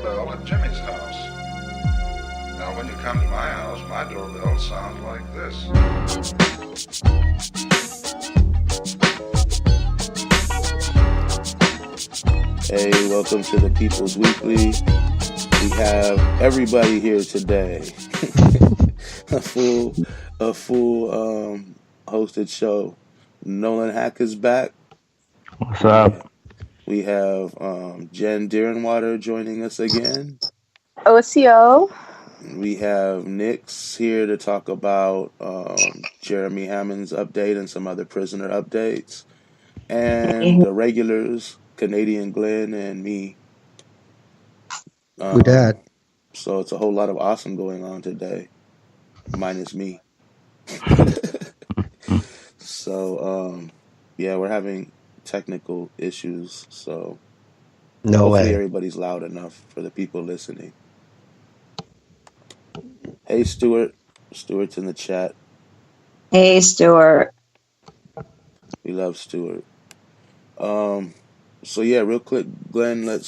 doorbell at Jimmy's house. Now, when you come to my house, my doorbell sounds like this. Hey, welcome to the People's Weekly. We have everybody here today. a full hosted show. Nolan Hack is back. What's up? We have Jen Deerinwater joining us again. OCO. We have Nix here to talk about Jeremy Hammond's update and some other prisoner updates. And the regulars, Canadian Glenn and me. Who dat? So it's a whole lot of awesome going on today, minus me. So, yeah, we're having technical issues, so hopefully everybody's loud enough for the people listening. Hey, Stuart. Stuart's in the chat. Hey, Stuart. We love Stuart. So yeah, real quick, Glenn, we're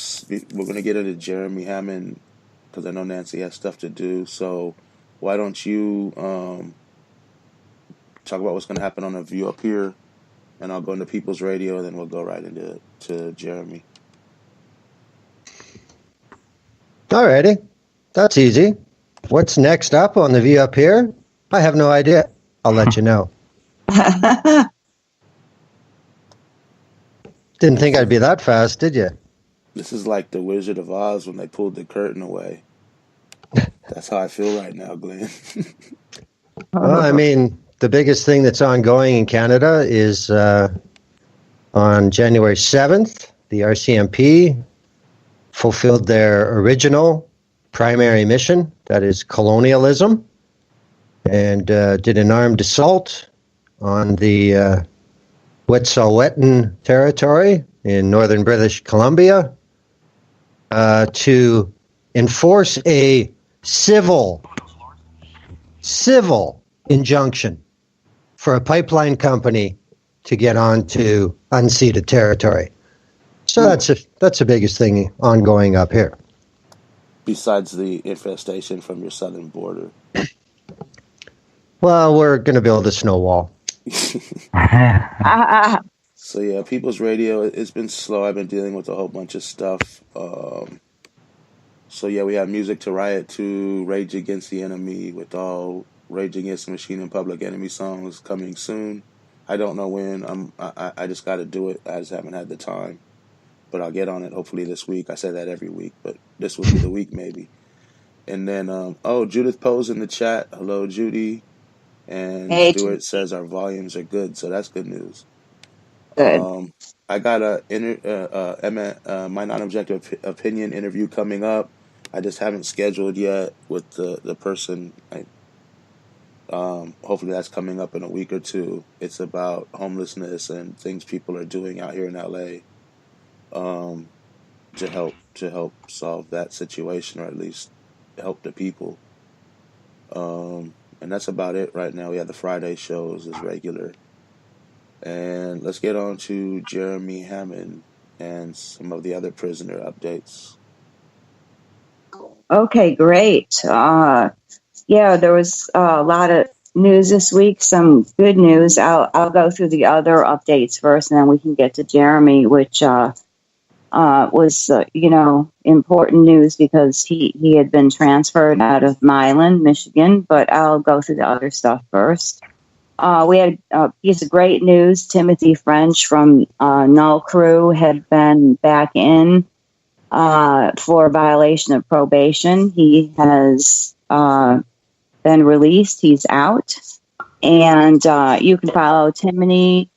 going to get into Jeremy Hammond because I know Nancy has stuff to do. So why don't you talk about what's going to happen on The View Up Here, and I'll go into People's Radio, and then we'll go right into Jeremy. Alrighty, that's easy. What's next up on The View Up Here? I have no idea. I'll let you know. Didn't think I'd be that fast, did you? This is like the Wizard of Oz when they pulled the curtain away. That's how I feel right now, Glenn. Well, I mean, the biggest thing that's ongoing in Canada is on January 7th, the RCMP fulfilled their original primary mission, that is colonialism, and did an armed assault on the Wet'suwet'en territory in northern British Columbia to enforce a civil injunction for a pipeline company to get onto unceded territory. So that's the biggest thing ongoing up here. Besides the infestation from your southern border. Well, we're going to build a snow wall. So yeah, People's Radio, it's been slow. I've been dealing with a whole bunch of stuff. So yeah, we have Music to Riot to Rage Against the Enemy with all Rage Against the Machine and Public Enemy songs coming soon. I don't know when. I just got to do it. I just haven't had the time. But I'll get on it hopefully this week. I say that every week, but this will be the week maybe. And then, Judith Poe's in the chat. Hello, Judy. And hey, Stuart says our volumes are good, so that's good news. Good. I got my non-objective opinion interview coming up. I just haven't scheduled yet with the person. Hopefully that's coming up in a week or two. It's about homelessness and things people are doing out here in LA to help solve that situation, or at least help the people. And that's about it right now. We have the Friday shows as regular. And let's get on to Jeremy Hammond and some of the other prisoner updates. Okay, great. Yeah, there was a lot of news this week, some good news. I'll go through the other updates first, and then we can get to Jeremy, which was, important news because he had been transferred out of Milan, Michigan, but I'll go through the other stuff first. We had a piece of great news. Timothy French from Null Crew had been back in for violation of probation. He has been released. He's out. And you can follow Timothy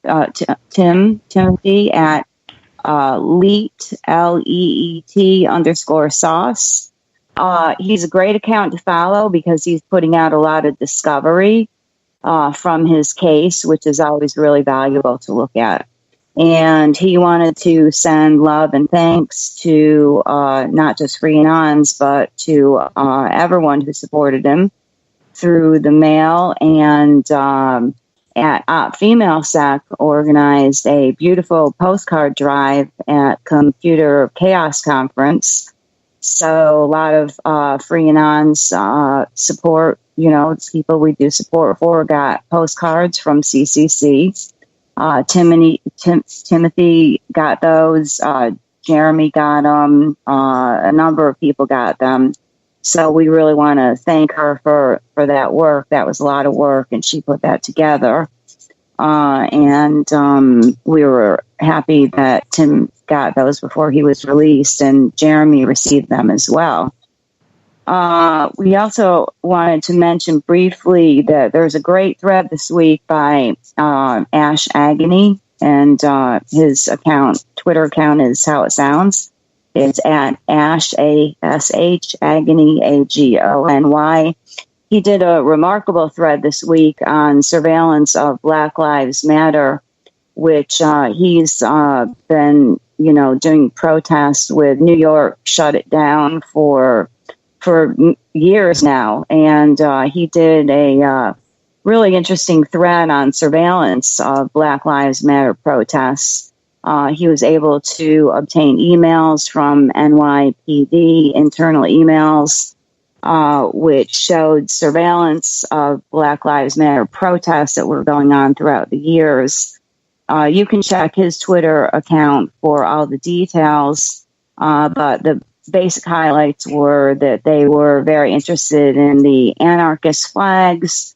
at Leet, LEET_sauce. He's a great account to follow because he's putting out a lot of discovery from his case, which is always really valuable to look at. And he wanted to send love and thanks to not just Free Anons, but to everyone who supported him through the mail. And at Female Sec organized a beautiful postcard drive at Computer Chaos Conference So a lot of Free Anons support, people we do support for got postcards from CCC. Timothy got those. Jeremy got them. A number of people got them. So we really want to thank her for that work. That was a lot of work, and she put that together. And we were happy that Tim got those before he was released, and Jeremy received them as well. We also wanted to mention briefly that there's a great thread this week by Ash Agony, and his Twitter account is how it sounds. It's at Ash, ASH, Agony, AGONY. He did a remarkable thread this week on surveillance of Black Lives Matter, which he's been, doing protests with New York, shut it down for years now. And he did a really interesting thread on surveillance of Black Lives Matter protests. He was able to obtain emails from NYPD, internal emails, which showed surveillance of Black Lives Matter protests that were going on throughout the years. You can check his Twitter account for all the details, but the basic highlights were that they were very interested in the anarchist flags.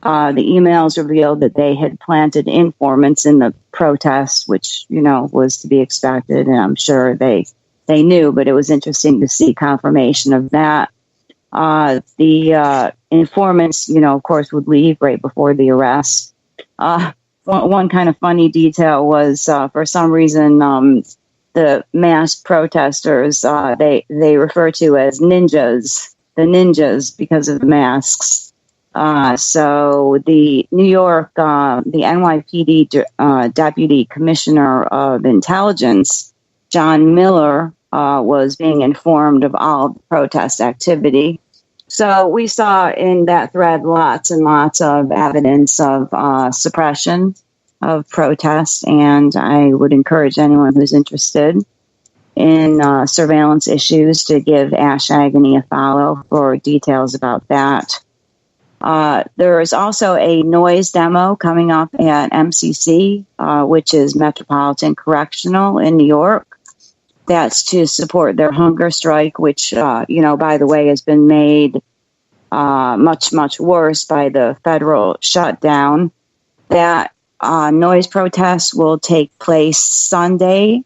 The emails revealed that they had planted informants in the protests, which, was to be expected, and I'm sure they knew, but it was interesting to see confirmation of that. The informants, of course, would leave right before the arrest. One kind of funny detail was, for some reason, the masked protesters, they refer to as ninjas, the ninjas, because of the masks. So the New York, the NYPD Deputy Commissioner of Intelligence, John Miller, was being informed of all the protest activity. So we saw in that thread lots and lots of evidence of suppression of protests, and I would encourage anyone who's interested in surveillance issues to give Ash Agony a follow for details about that. There is also a noise demo coming up at MCC, which is Metropolitan Correctional in New York. That's to support their hunger strike, which, by the way, has been made much, much worse by the federal shutdown. That noise protest will take place Sunday,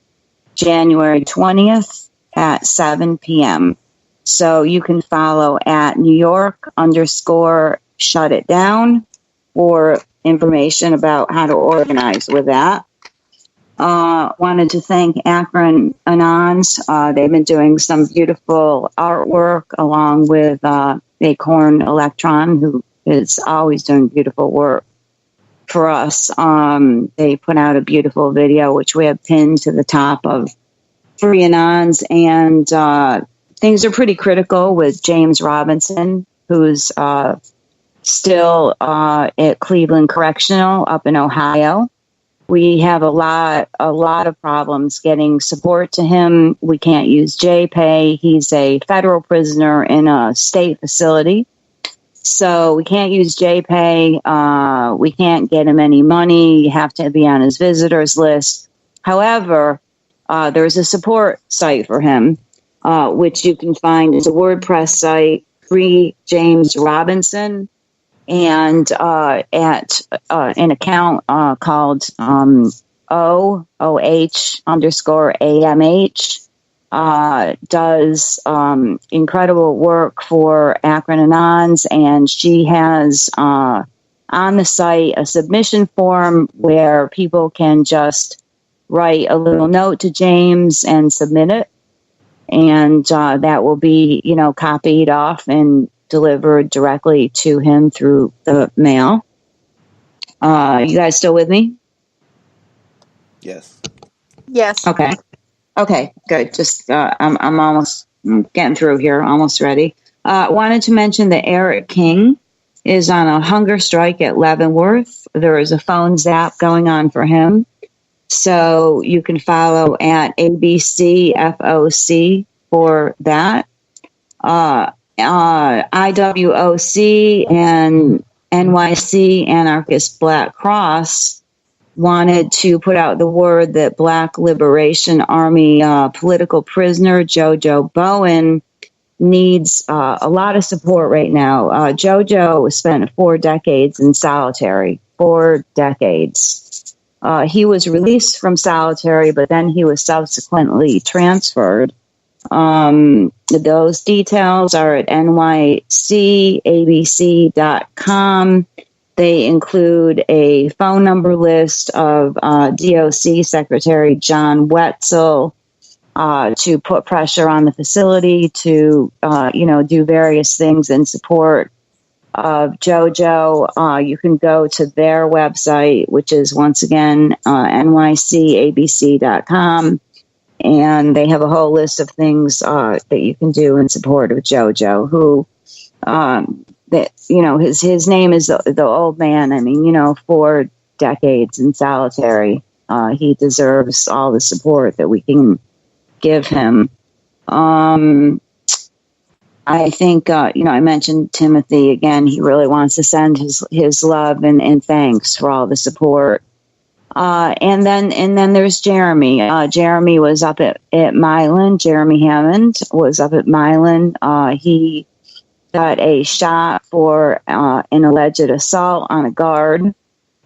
January 20th at 7 p.m. So you can follow at New York _shut it down for information about how to organize with that. Wanted to thank Akron Anons. They've been doing some beautiful artwork along with Acorn Electron, who is always doing beautiful work for us. They put out a beautiful video, which we have pinned to the top of Free Anons, and things are pretty critical with James Robinson, who's still at Cleveland Correctional up in Ohio. We have a lot of problems getting support to him. We can't use JPay. He's a federal prisoner in a state facility. So we can't use JPay. We can't get him any money. You have to be on his visitors list. However, there's a support site for him, which you can find. It's a WordPress site, Free James Robinson, and at an account called OOH_AMH does incredible work for Akron Anons, and she has on the site a submission form where people can just write a little note to James and submit it, and that will be, copied off and delivered directly to him through the mail. You guys still with me? Yes. Yes. Okay, good. Just I'm almost getting through here, almost ready. Wanted to mention that Eric King is on a hunger strike at Leavenworth. There is a phone zap going on for him. So you can follow at ABCFOC for that. IWOC and NYC Anarchist Black Cross wanted to put out the word that Black Liberation Army political prisoner Jojo Bowen needs a lot of support right now. Jojo spent 4 decades in solitary. 4 decades. He was released from solitary, but then he was subsequently transferred. Those details are at nycabc.com. They include a phone number list of DOC Secretary John Wetzel to put pressure on the facility to, do various things in support of JoJo. You can go to their website, which is once again nycabc.com. And they have a whole list of things that you can do in support of JoJo, who, his name is the old man. I mean, 4 decades in solitary. He deserves all the support that we can give him. I think, I mentioned Timothy again. He really wants to send his love and thanks for all the support. And then there's Jeremy. Jeremy was up at Milan. Jeremy Hammond was up at Milan. He got a shot for an alleged assault on a guard,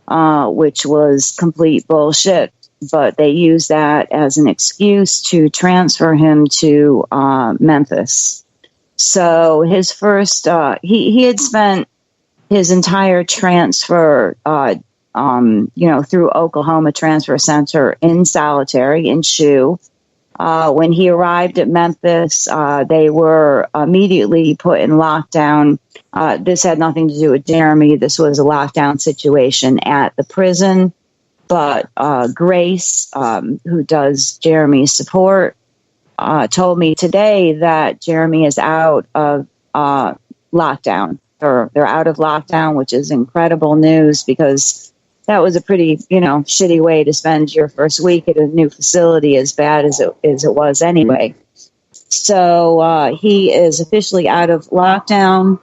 which was complete bullshit. But they used that as an excuse to transfer him to Memphis. So his first, he had spent his entire transfer through Oklahoma Transfer Center in solitary in SHU. When he arrived at Memphis, they were immediately put in lockdown. This had nothing to do with Jeremy. This was a lockdown situation at the prison. But Grace, who does Jeremy's support, told me today that Jeremy is out of lockdown. They're out of lockdown, which is incredible news because that was a pretty, shitty way to spend your first week at a new facility, as bad as it was anyway. So he is officially out of lockdown,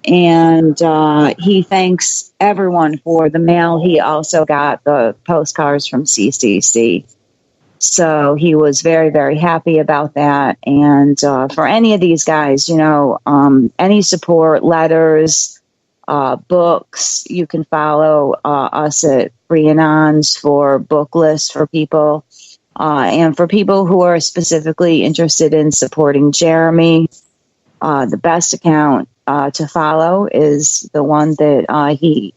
and he thanks everyone for the mail. He also got the postcards from CCC. So he was very, very happy about that. And for any of these guys, any support, letters, books, you can follow us at Free Anons for book lists for people. And for people who are specifically interested in supporting Jeremy, the best account to follow is the one that he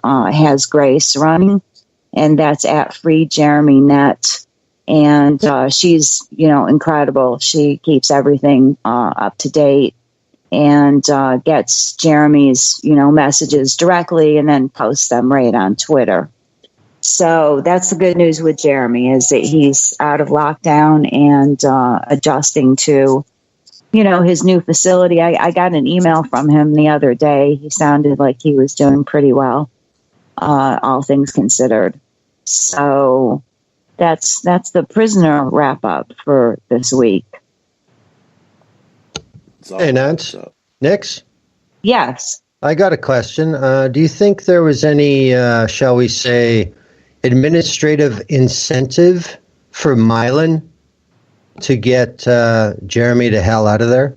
has Grace running, and that's at Free Jeremy Net. And she's, incredible. She keeps everything up to date and gets Jeremy's, messages directly and then posts them right on Twitter. So that's the good news with Jeremy, is that he's out of lockdown and adjusting to, his new facility. I got an email from him the other day. He sounded like he was doing pretty well, all things considered. So that's the prisoner wrap up for this week. Hey, Nance. Nix? Yes. I got a question. Do you think there was any, shall we say, administrative incentive for Milan to get Jeremy the hell out of there?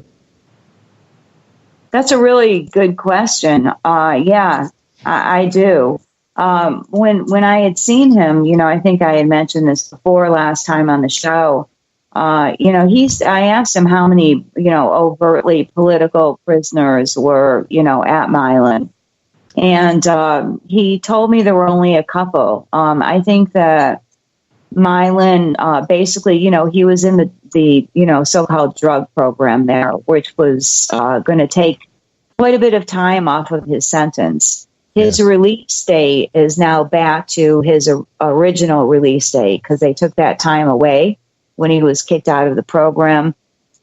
That's a really good question. Yeah, I do. When I had seen him, I think I had mentioned this before last time on the show. I asked him how many, overtly political prisoners were, at Milan. And he told me there were only a couple. I think that Milan, basically, he was in the so-called drug program there, which was going to take quite a bit of time off of his sentence. His release date is now back to his original release date because they took that time away when he was kicked out of the program.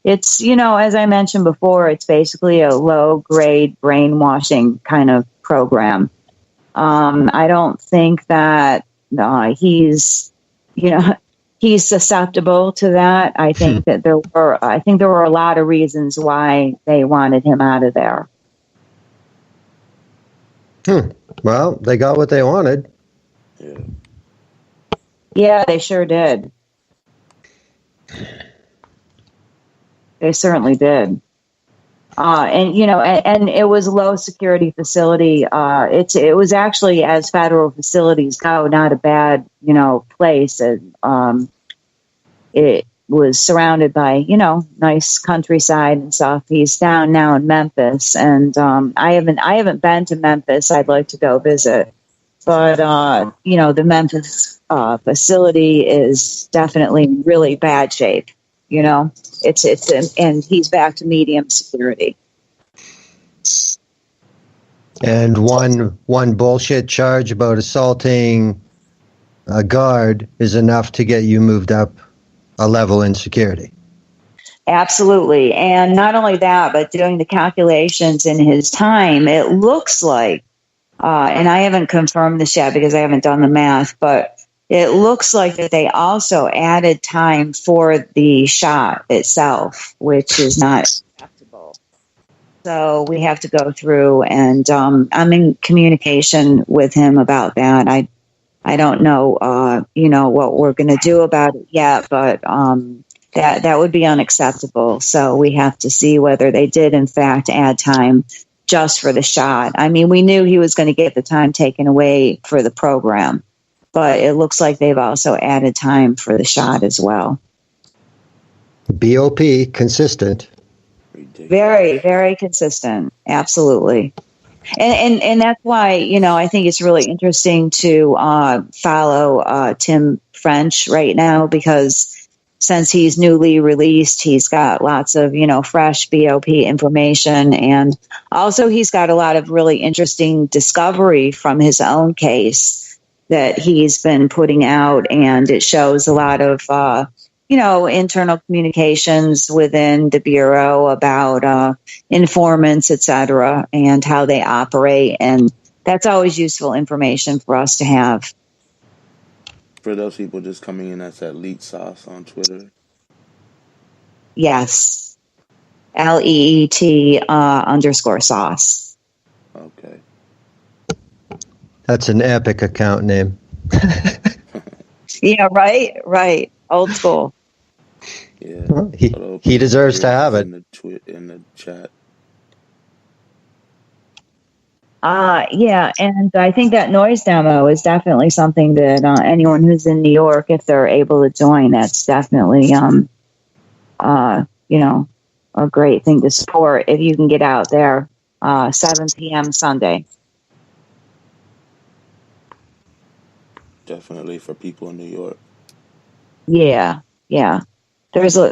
It's, as I mentioned before, it's basically a low-grade brainwashing kind of program. I don't think that he's, he's susceptible to that. I think that there were a lot of reasons why they wanted him out of there. Well, they got what they wanted. Yeah, they sure did. They certainly did. And it was a low security facility. It was actually, as federal facilities go, not a bad, place. It was surrounded by, nice countryside and stuff. He's down now in Memphis, and I haven't been to Memphis. I'd like to go visit, but the Memphis facility is definitely in really bad shape. And he's back to medium security. And one bullshit charge about assaulting a guard is enough to get you moved up a level in security. Absolutely. And not only that, but doing the calculations in his time, it looks like, and I haven't confirmed this yet because I haven't done the math, but it looks like that they also added time for the shot itself, which is not acceptable. So we have to go through, and I'm in communication with him about that. I don't know, what we're going to do about it yet, but that would be unacceptable. So we have to see whether they did, in fact, add time just for the shot. I mean, we knew he was going to get the time taken away for the program, but it looks like they've also added time for the shot as well. BOP, consistent. Very, very consistent. Absolutely. And that's why, I think it's really interesting to follow Tim French right now, because since he's newly released, he's got lots of, fresh BOP information. And also he's got a lot of really interesting discovery from his own case that he's been putting out. And it shows a lot of, internal communications within the Bureau about informants, et cetera, and how they operate. And that's always useful information for us to have. For those people just coming in, that's at Leet Sauce on Twitter. Yes. LEET _sauce. Okay. That's an epic account name. Yeah, right. Old school. Yeah. Well, he deserves to have it. In the chat. Yeah, and I think that noise demo is definitely something that anyone who's in New York, if they're able to join, that's definitely a great thing to support if you can get out there. 7 p.m. Sunday. Definitely for people in New York. Yeah. There's a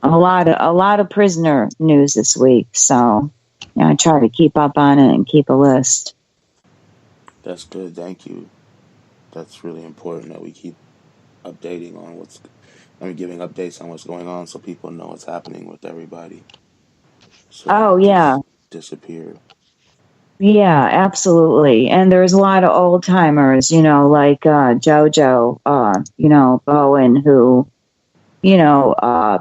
lot of prisoner news this week, so I try to keep up on it and keep a list. That's good. Thank you. That's really important that we keep updating on giving updates on what's going on so people know what's happening with everybody. So yeah. Disappear. Yeah, absolutely. And there's a lot of old timers, like JoJo, Bowen, who,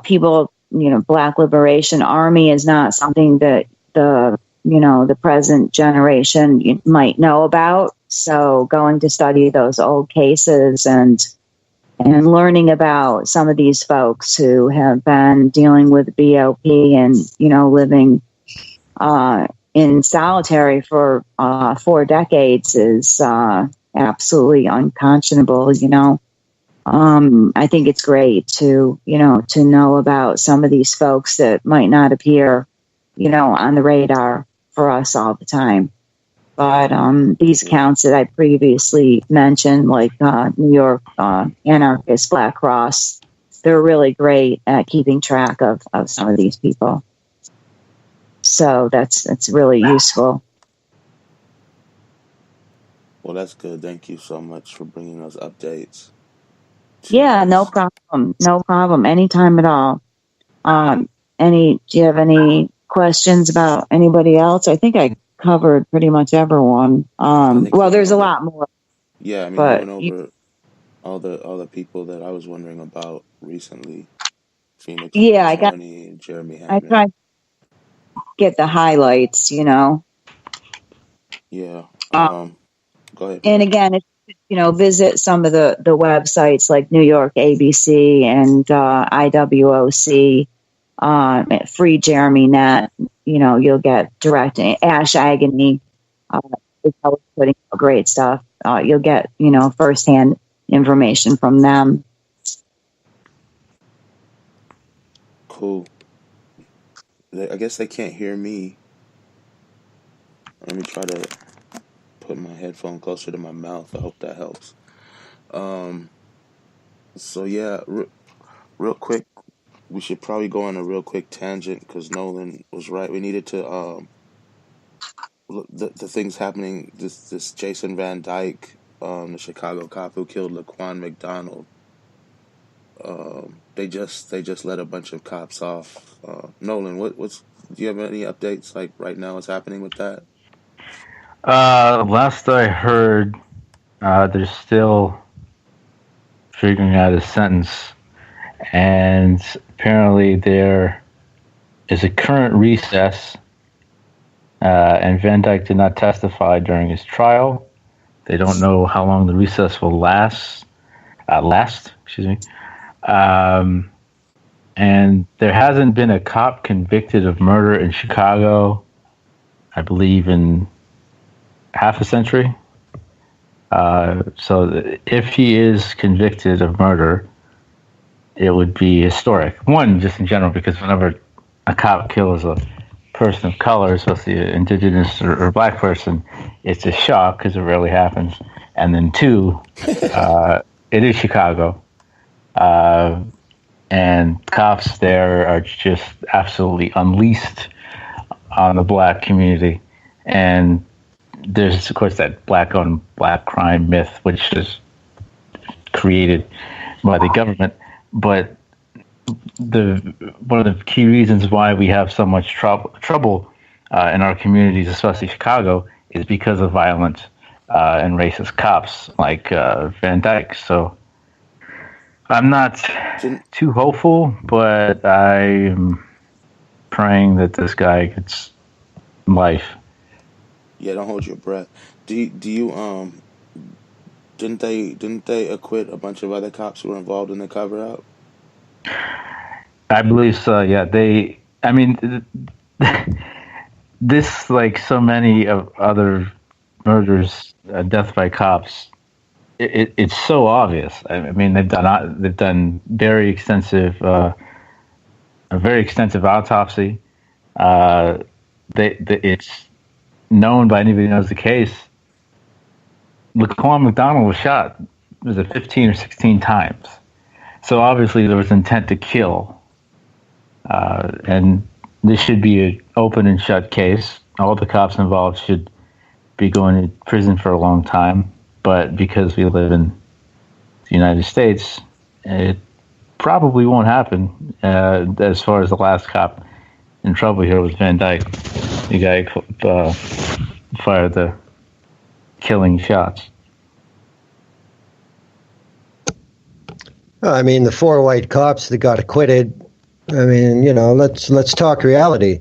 people, Black Liberation Army is not something that the present generation might know about. So going to study those old cases and learning about some of these folks who have been dealing with BOP and, living in solitary for 4 decades is absolutely unconscionable. I think it's great to know about some of these folks that might not appear, on the radar for us all the time. But these accounts that I previously mentioned, like New York Anarchist Black Cross, they're really great at keeping track of some of these people. So that's really useful. Well, that's good. Thank you so much for bringing us updates. Yeah, no problem. No problem. Anytime at all. Do you have any questions about anybody else? I think I covered pretty much everyone. Well, there's a lot more. Yeah, I mean, but we went over all the people that I was wondering about recently. Phoenix Yeah, 420, Jeremy I Hammond. tried to get the highlights. Yeah. Uh, Go ahead, and ma'am. again, visit some of the websites like New York ABC and IWOC, Free Jeremy Net. You'll get direct Ash Agony. Is always putting out great stuff. You'll get firsthand information from them. Cool. I guess they can't hear me. Let me try to put my headphone closer to my mouth. I hope that helps. Um, so yeah, real quick, we should probably go on a real quick tangent because Nolan was right. We needed to look the things happening. This Jason Van Dyke, the Chicago cop who killed Laquan McDonald. They just let a bunch of cops off. Nolan, what's do you have any updates like right now? What's happening with that? Last I heard, they're still figuring out his sentence, and apparently there is a current recess. And Van Dyke did not testify during his trial. They don't know how long the recess will last. Excuse me. And there hasn't been a cop convicted of murder in Chicago, I believe, in half a century. So if he is convicted of murder, it would be historic. One, just in general, because whenever a cop kills a person of color, especially an indigenous or black person, it's a shock because it rarely happens. And then two, it is Chicago. And cops there are just absolutely unleashed on the black community. And there's, of course, that black on black crime myth, which is created by the government. But one of the key reasons why we have so much trouble in our communities, especially Chicago, is because of violent and racist cops like Van Dyke. So I'm not too hopeful, but I'm praying that this guy gets life. Yeah, don't hold your breath. Do you didn't they acquit a bunch of other cops who were involved in the cover up? I believe so. Yeah, I mean, this, like so many of other murders, death by cops, it's so obvious. I mean, they've done very extensive, a very extensive autopsy. It's known by anybody who knows the case. Laquan McDonald was shot. Was it 15 or 16 times? So obviously there was intent to kill. And this should be an open and shut case. All the cops involved should be going to prison for a long time. But because we live in the United States, it probably won't happen. As far as the last cop in trouble here was Van Dyke, the guy who fired the killing shots. I mean, the 4 white cops that got acquitted, I mean, let's talk reality.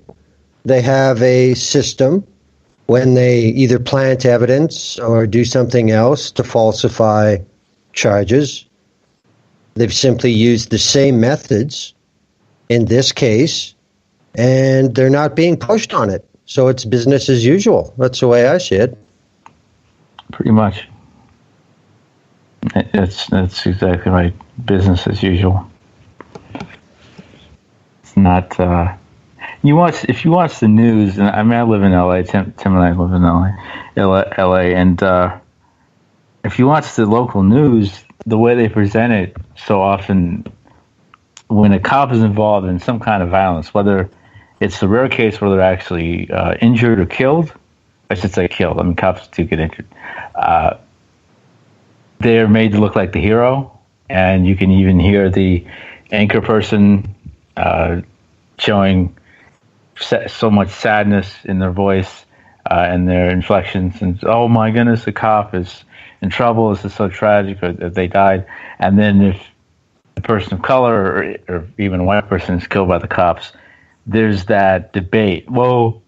They have a system when they either plant evidence or do something else to falsify charges. They've simply used the same methods in this case, and they're not being pushed on it. So it's business as usual. That's the way I see it. Pretty much. That's exactly right. Business as usual. It's not. If you watch the news, and I mean, I live in LA. Tim and I live in LA, and if you watch the local news, the way they present it, so often when a cop is involved in some kind of violence, whether it's the rare case where they're actually injured or killed, I should say killed. I mean, cops do get injured. They're made to look like the hero, and you can even hear the anchor person showing so much sadness in their voice. and their inflections, and oh my goodness, the cop is in trouble. This is so tragic, or they died. And then if a person of color or even a white person is killed by the cops, there's that debate. Well,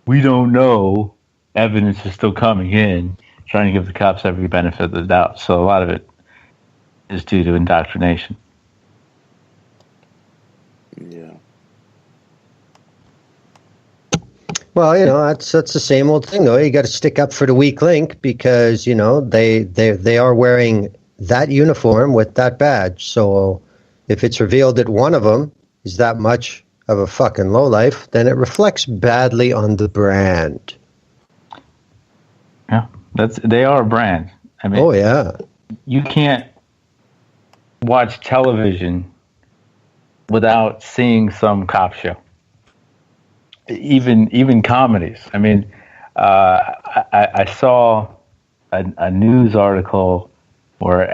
we don't know. Evidence is still coming in, trying to give the cops every benefit of the doubt. So a lot of it is due to indoctrination. Yeah. Well, that's the same old thing, though. You got to stick up for the weak link because they are wearing that uniform with that badge. So if it's revealed that one of them is that much of a fucking lowlife, then it reflects badly on the brand. Yeah, they are a brand. I mean, oh yeah, you can't watch television without seeing some cop show. Even comedies. I mean, I saw a news article where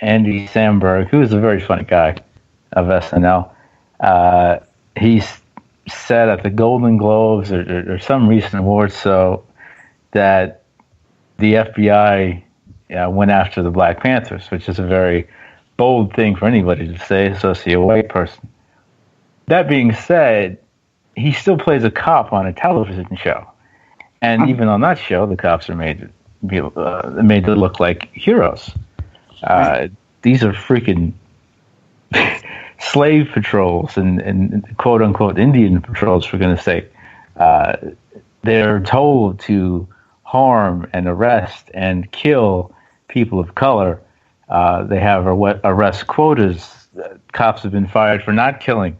Andy Samberg, who is a very funny guy of SNL, he said at the Golden Globes or some recent awards show that the FBI went after the Black Panthers, which is a very bold thing for anybody to say, especially a white person. That being said, he still plays a cop on a television show, and even on that show, the cops are made to look like heroes. These are freaking slave patrols and quote unquote Indian patrols, for goodness sake. They're told to harm and arrest and kill people of color. They have arrest quotas. Cops have been fired for not killing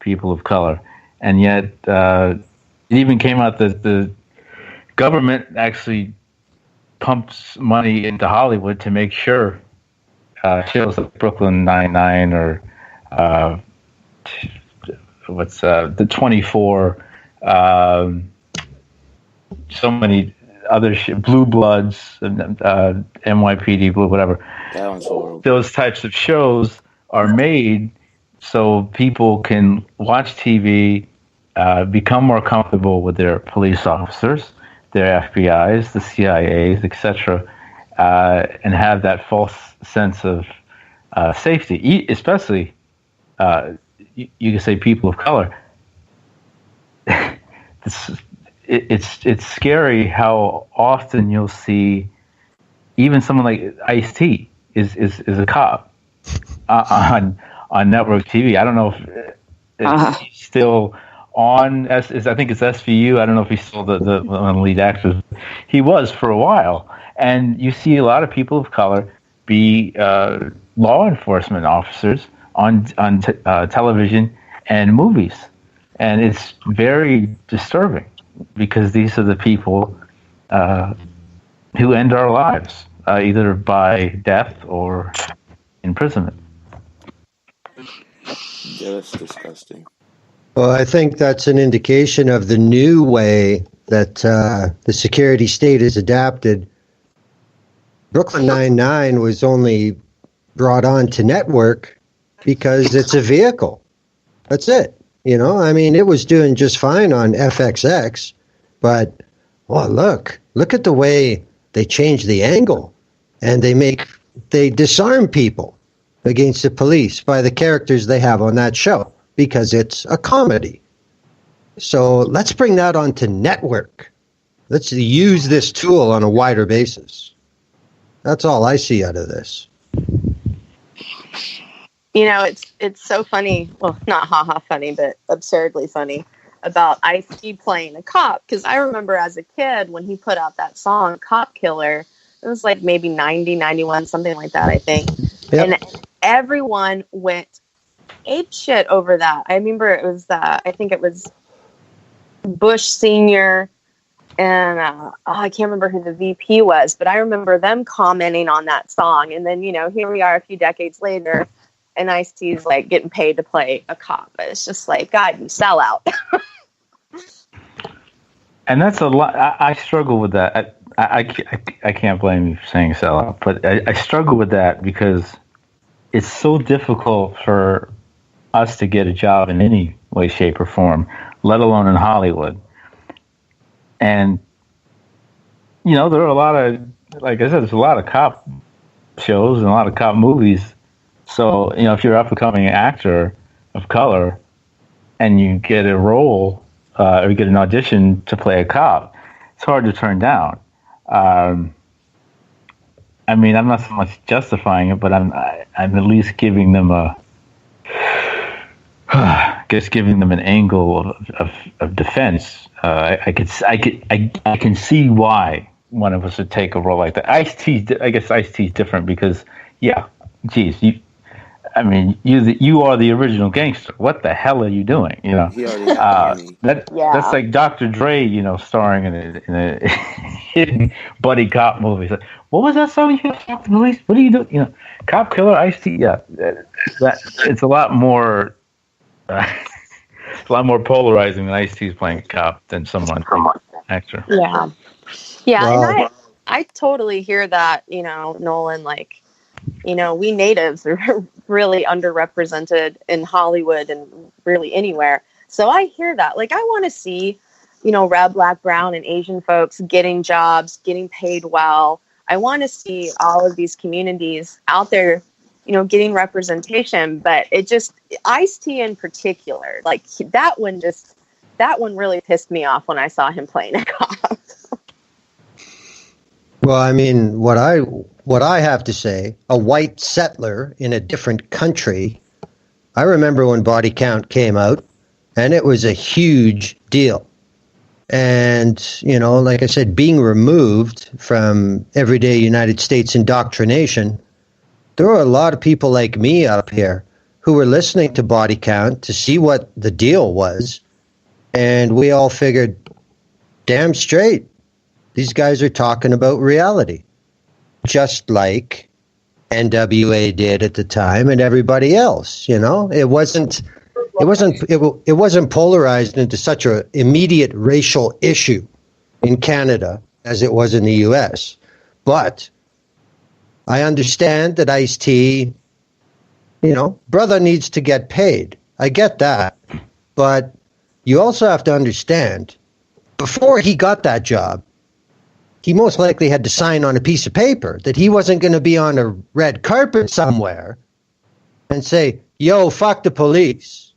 people of color. And yet, it even came out that the government actually pumps money into Hollywood to make sure shows like Brooklyn Nine-Nine or the 24, so many other Blue Bloods, NYPD Blue, whatever. That one's horrible. Those types of shows are made so people can watch TV, become more comfortable with their police officers, their FBIs, the CIAs, etc., and have that false sense of safety, especially, you can say people of color. It's scary how often you'll see even someone like Ice-T is a cop on network TV. I don't know if he's still on. I think it's SVU. I don't know if he's still the one of the lead actors. He was for a while, and you see a lot of people of color be law enforcement officers on television and movies, and it's very disturbing because these are the people who end our lives either by death or imprisonment. Yeah, that's disgusting. Well, I think that's an indication of the new way that the security state has adapted. Brooklyn Nine-Nine was only brought on to network because it's a vehicle. That's it. I mean, it was doing just fine on FXX, but, look at the way they change the angle, and they disarm people against the police by the characters they have on that show because it's a comedy. So let's bring that onto network. Let's use this tool on a wider basis. That's all I see out of this. It's so funny. Well, not haha funny, but absurdly funny about Ice-T playing a cop. Because I remember as a kid when he put out that song, Cop Killer, it was like maybe 90, 91, something like that, I think. Yep. And everyone went apeshit over that. I remember it was, I think it was Bush Sr. and I can't remember who the VP was, but I remember them commenting on that song. And then, here we are a few decades later, and Ice-T's like getting paid to play a cop. But it's just like, God, you sell out. And that's a lot. I struggle with that. I can't blame you for saying sell out, but I struggle with that because it's so difficult for us to get a job in any way, shape, or form, let alone in Hollywood. And there are a lot of, like I said, there's a lot of cop shows and a lot of cop movies. So, if you're up and coming actor of color and you get a role or you get an audition to play a cop, it's hard to turn down. I'm not so much justifying it, but I'm at least giving them giving them an angle of defense. I can see why one of us would take a role like that. Ice-T, I guess Ice-T is different because, you are the original gangster. What the hell are you doing? He already had money. That's like Dr. Dre, starring in a hidden buddy cop movie. Like, what was that song you got the police? What are you doing? Cop killer, Ice-T. Yeah, that it's a lot more. It's a lot more polarizing than Ice-T is playing a cop than someone actor. Yeah, wow. And I totally hear that. Nolan, like, we natives are really underrepresented in Hollywood and really anywhere. So I hear that. Like, I want to see, red, black, brown, and Asian folks getting jobs, getting paid well. I want to see all of these communities out there, getting representation. But it just, Ice-T in particular, like that one really pissed me off when I saw him playing a cop. Well, what I have to say, a white settler in a different country, I remember when Body Count came out, and it was a huge deal. And, like I said, being removed from everyday United States indoctrination, there were a lot of people like me up here who were listening to Body Count to see what the deal was, and we all figured, damn straight, these guys are talking about reality. Just like NWA did at the time and everybody else, it wasn't polarized into such an immediate racial issue in Canada as it was in the US. But I understand that Ice-T, brother needs to get paid. I get that. But you also have to understand, before he got that job, he most likely had to sign on a piece of paper that he wasn't going to be on a red carpet somewhere and say, yo, fuck the police.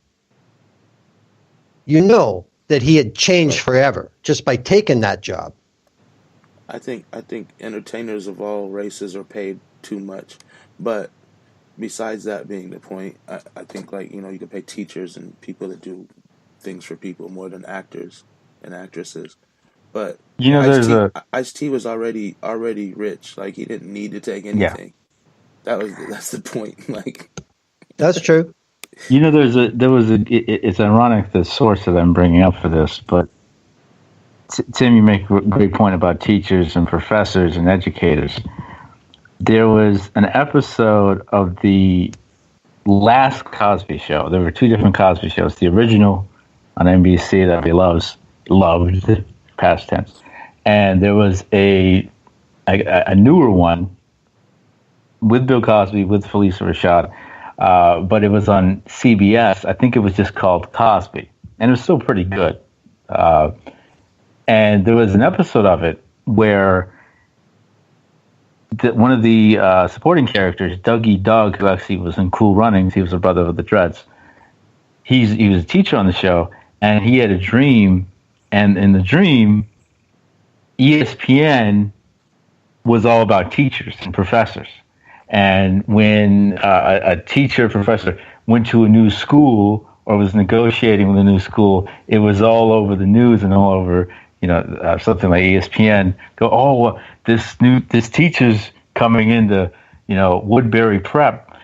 That he had changed forever just by taking that job. I think entertainers of all races are paid too much. But besides that being the point, I think, you can pay teachers and people that do things for people more than actors and actresses. But Ice-T was already rich. Like, he didn't need to take anything. Yeah. That's the point. Like, that's true. It's ironic the source that I'm bringing up for this, but Tim, you make a great point about teachers and professors and educators. There was an episode of the last Cosby Show. There were two different Cosby shows. The original on NBC that we loved, past tense. And there was a newer one with Bill Cosby, with Felicia Rashad, but it was on CBS. I think it was just called Cosby. And it was still pretty good. And there was an episode of it where one of the supporting characters, Dougie Doug, who actually was in Cool Runnings, he was a brother of the Dreads. He was a teacher on the show, and he had a dream. And in the dream, ESPN was all about teachers and professors. And when a professor went to a new school or was negotiating with a new school, it was all over the news and all over, something like ESPN. This teacher's coming into, Woodbury Prep,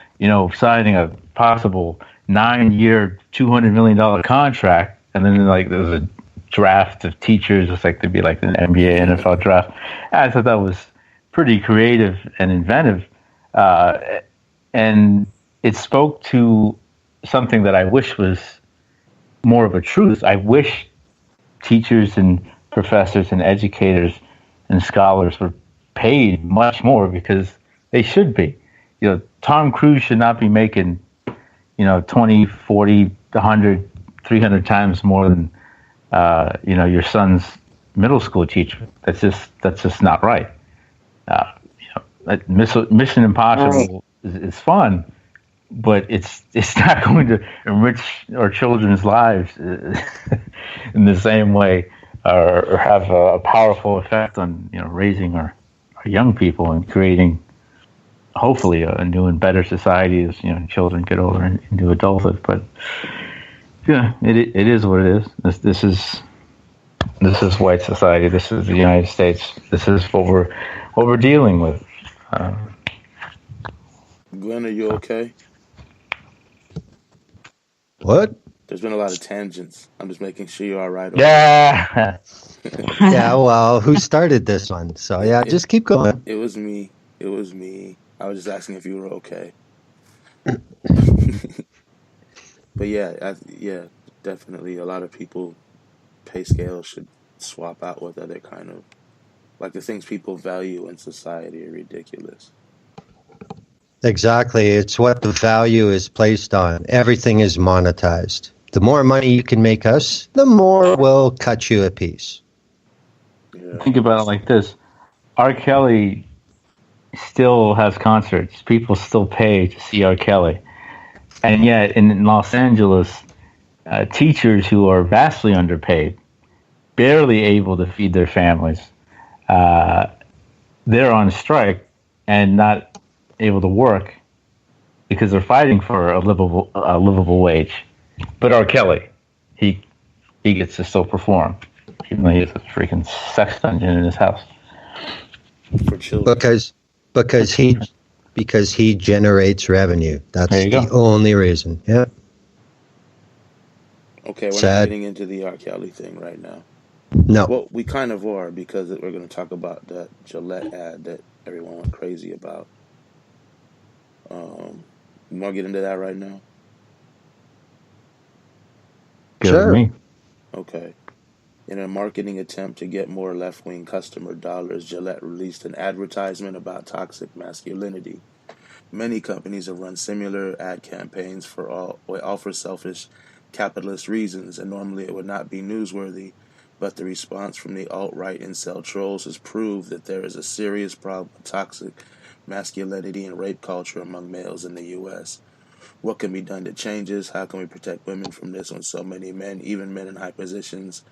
signing a possible 9-year, $200 million contract. And then there was a draft of teachers, just like there'd be like an NBA, NFL draft. And I thought that was pretty creative and inventive. And it spoke to something that I wish was more of a truth. I wish teachers and professors and educators and scholars were paid much more, because they should be. Tom Cruise should not be making, 20, 40, 100, 300 times more than, your son's middle school teacher. That's just not right. Mission Impossible is fun, but it's not going to enrich our children's lives in the same way, or have a powerful effect on raising our young people and creating hopefully a new and better society as children get older and into adulthood. But yeah, it is what it is. This is white society. This is the United States. This is what we're dealing with. Glenn, are you okay? What? There's been a lot of tangents. I'm just making sure you're all right. Yeah. Yeah, well, who started this one? So, yeah, just keep going. It was me. I was just asking if you were okay. But yeah, definitely a lot of people pay scales should swap out with other kind of, like, the things people value in society are ridiculous. Exactly. It's what the value is placed on. Everything is monetized. The more money you can make us, the more we'll cut you a piece. Yeah. Think about it like this. R. Kelly still has concerts. People still pay to see R. Kelly. And yet in Los Angeles, teachers who are vastly underpaid, barely able to feed their families, they're on strike and not able to work because they're fighting for a livable wage. But R. Kelly, he gets to still perform, even though he has a freaking sex dungeon in his house. For children. Because he generates revenue. That's the go. only reason. Yeah. Okay, we're Sad. not getting into the R. Kelly thing right now. No. Well, we kind of are, because we're going to talk about that Gillette ad that everyone went crazy about. You want to get into that right now? Sure. Me. Okay. In a marketing attempt to get more left-wing customer dollars, Gillette released an advertisement about toxic masculinity. Many companies have run similar ad campaigns all for selfish capitalist reasons, and normally it would not be newsworthy, but the response from the alt-right incel trolls has proved that there is a serious problem with toxic masculinity and rape culture among males in the U.S. What can be done to change this? How can we protect women from this when so many men, even men in high positions,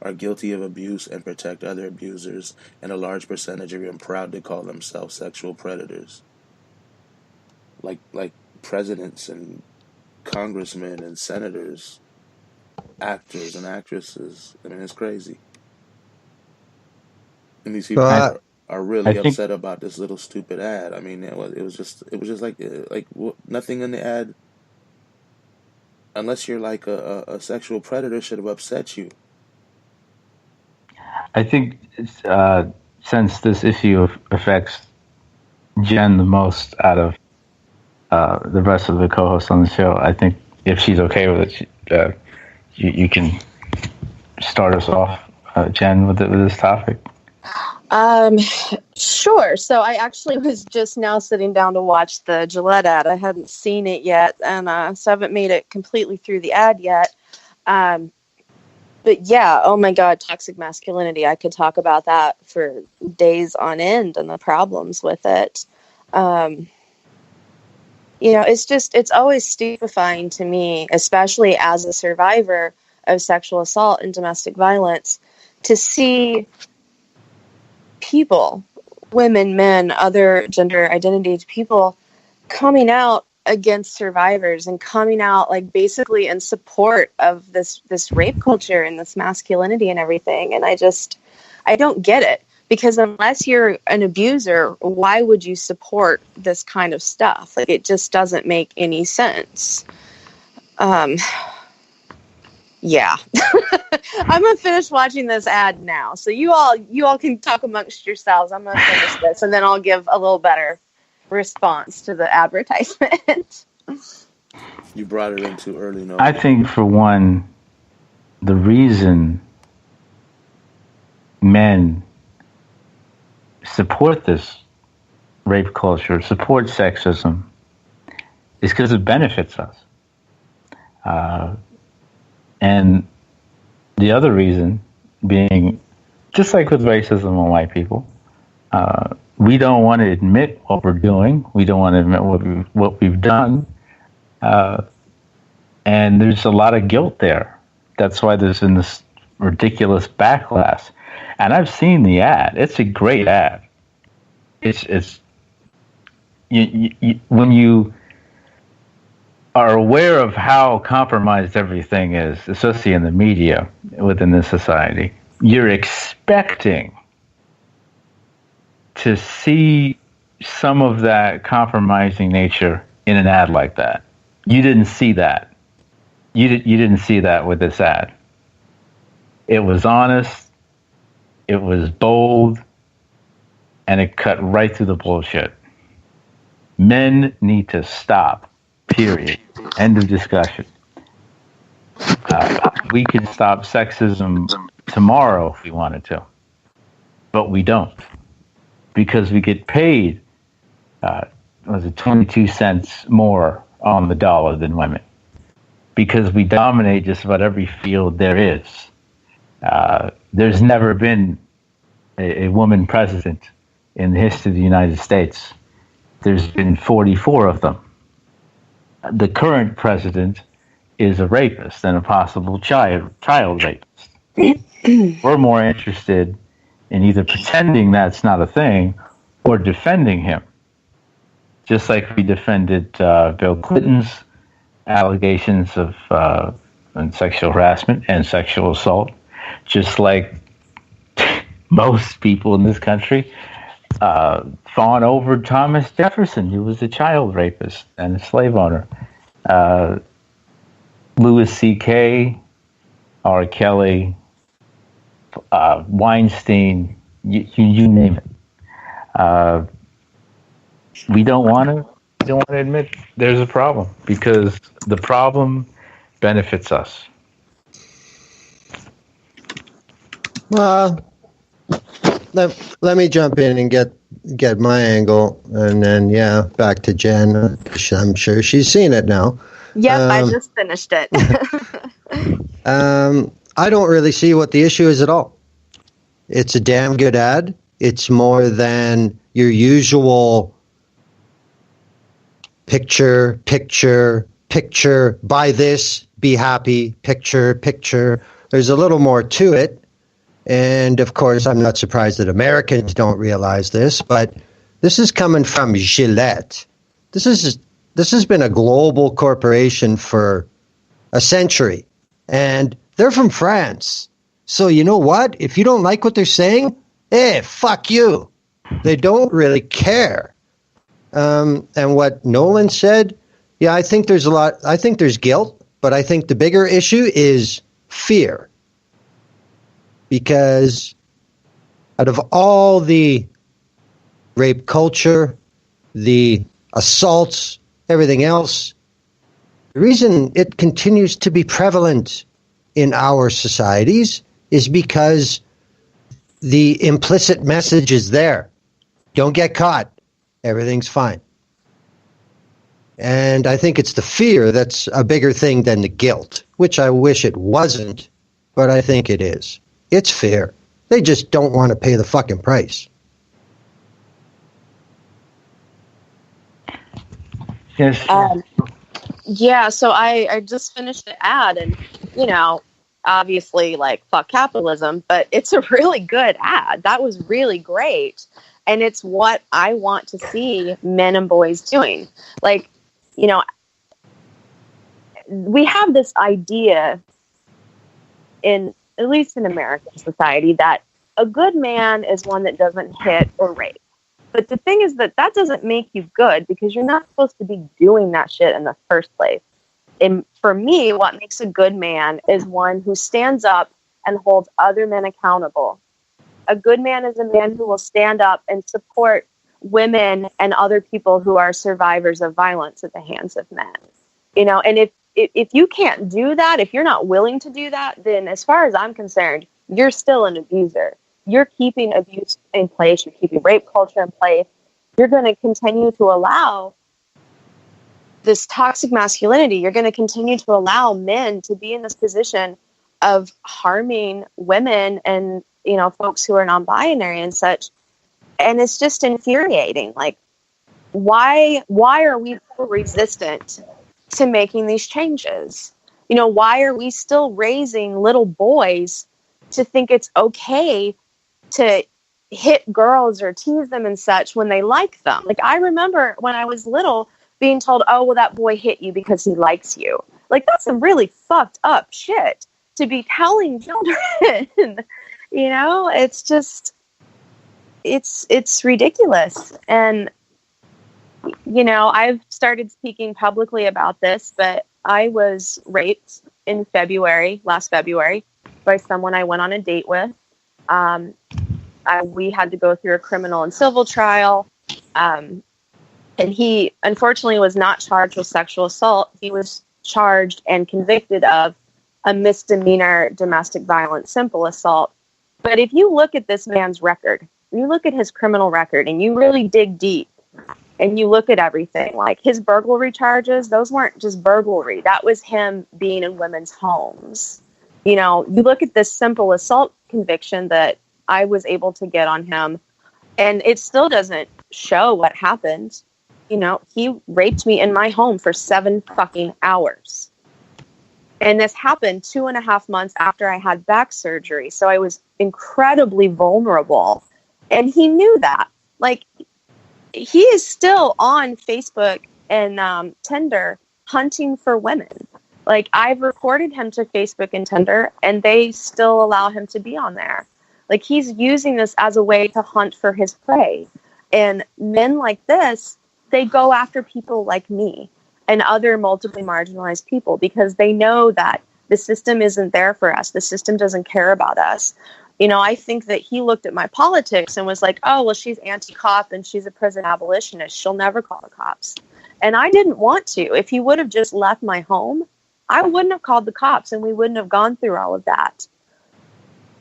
are guilty of abuse, and protect other abusers, and a large percentage are even proud to call themselves sexual predators? Like presidents and congressmen and senators, actors and actresses. I mean, it's crazy. And these people are really upset about this little stupid ad. I mean, it was just like nothing in the ad, unless you're like a sexual predator, should have upset you. I think since this issue affects Jen the most out of the rest of the co-hosts on the show, I think if she's okay with it, you can start us off, Jen, with this topic. Sure. So I actually was just now sitting down to watch the Gillette ad. I hadn't seen it yet, and so I haven't made it completely through the ad yet. But yeah, oh my God, toxic masculinity. I could talk about that for days on end and the problems with it. It's always stupefying to me, especially as a survivor of sexual assault and domestic violence, to see people, women, men, other gender identities, people coming out against survivors and coming out like basically in support of this rape culture and this masculinity and everything. And I don't get it, because unless you're an abuser, why would you support this kind of stuff? Like, it just doesn't make any sense. Yeah. I'm gonna finish watching this ad now, so you all can talk amongst yourselves. I'm gonna finish this, and then I'll give a little better response to the advertisement. You brought it in too early, no? I think, for one, the reason men support this rape culture, support sexism, is because it benefits us. And the other reason being just like with racism on white people. We don't want to admit what we're doing. We don't want to admit what we've done. And there's a lot of guilt there. That's why there's been this ridiculous backlash. And I've seen the ad. It's a great ad. It's when you are aware of how compromised everything is, especially in the media within this society, you're expecting to see some of that compromising nature in an ad like that. You didn't see that. You didn't see that with this ad. It was honest, it was bold, and it cut right through the bullshit. Men need to stop, period. End of discussion. We can stop sexism tomorrow if we wanted to, but we don't, because we get paid, 22 cents more on the dollar than women, because we dominate just about every field there is. There's never been a woman president in the history of the United States. There's been 44 of them. The current president is a rapist and a possible child rapist. We're more interested in either pretending that's not a thing or defending him. Just like we defended Bill Clinton's allegations of sexual harassment and sexual assault, just like most people in this country fawn over Thomas Jefferson, who was a child rapist and a slave owner. Louis C.K., R. Kelly, Weinstein, you name it. We don't want to admit there's a problem, because the problem benefits us. Well, let me jump in and get my angle, and then back to Jen. I'm sure she's seen it now. Yep, I just finished it. I don't really see what the issue is at all. It's a damn good ad. It's more than your usual picture, buy this, be happy, picture. There's a little more to it. And of course, I'm not surprised that Americans don't realize this, but this is coming from Gillette. This has been a global corporation for a century, and they're from France. So you know what? If you don't like what they're saying, fuck you. They don't really care. And what Nolan said, I think there's I think there's guilt, but I think the bigger issue is fear. Because out of all the rape culture, the assaults, everything else, the reason it continues to be prevalent in our societies is because the implicit message is there. Don't get caught. Everything's fine. And I think it's the fear that's a bigger thing than the guilt, which I wish it wasn't, but I think it is. It's fair. They just don't want to pay the fucking price. Yes. So I just finished the ad, and, obviously, fuck capitalism, but it's a really good ad. That was really great. And it's what I want to see men and boys doing. We have this idea at least in American society, that a good man is one that doesn't hit or rape. But the thing is that doesn't make you good, because you're not supposed to be doing that shit in the first place. And for me, what makes a good man is one who stands up and holds other men accountable. A good man is a man who will stand up and support women and other people who are survivors of violence at the hands of men. And if you can't do that, if you're not willing to do that, then as far as I'm concerned, you're still an abuser. You're keeping abuse in place. You're keeping rape culture in place. You're going to continue to allow this toxic masculinity. You're going to continue to allow men to be in this position of harming women and folks who are non-binary and such. And it's just infuriating. Like, why are we so resistant to making these changes? Why are we still raising little boys to think it's okay to hit girls or tease them and such when they like them? Like, I remember when I was little being told, oh, well, that boy hit you because he likes you. Like, that's some really fucked up shit to be telling children. It's just, it's ridiculous. And, I've started speaking publicly about this, but I was raped in last February, by someone I went on a date with. We had to go through a criminal and civil trial. And he, unfortunately, was not charged with sexual assault. He was charged and convicted of a misdemeanor domestic violence simple assault. But if you look at this man's record, you look at his criminal record, and you really dig deep, and you look at everything, like his burglary charges, those weren't just burglary. That was him being in women's homes. You look at this simple assault conviction that I was able to get on him, and it still doesn't show what happened. He raped me in my home for 7 fucking hours. And this happened 2.5 months after I had back surgery. So I was incredibly vulnerable. And he knew that. Like, he is still on Facebook and Tinder hunting for women. Like, I've reported him to Facebook and Tinder, and they still allow him to be on there. Like, he's using this as a way to hunt for his prey. And men like this, they go after people like me and other multiply marginalized people because they know that the system isn't there for us. The system doesn't care about us. I think that he looked at my politics and was like, oh, well, she's anti-cop and she's a prison abolitionist. She'll never call the cops. And I didn't want to. If he would have just left my home, I wouldn't have called the cops and we wouldn't have gone through all of that.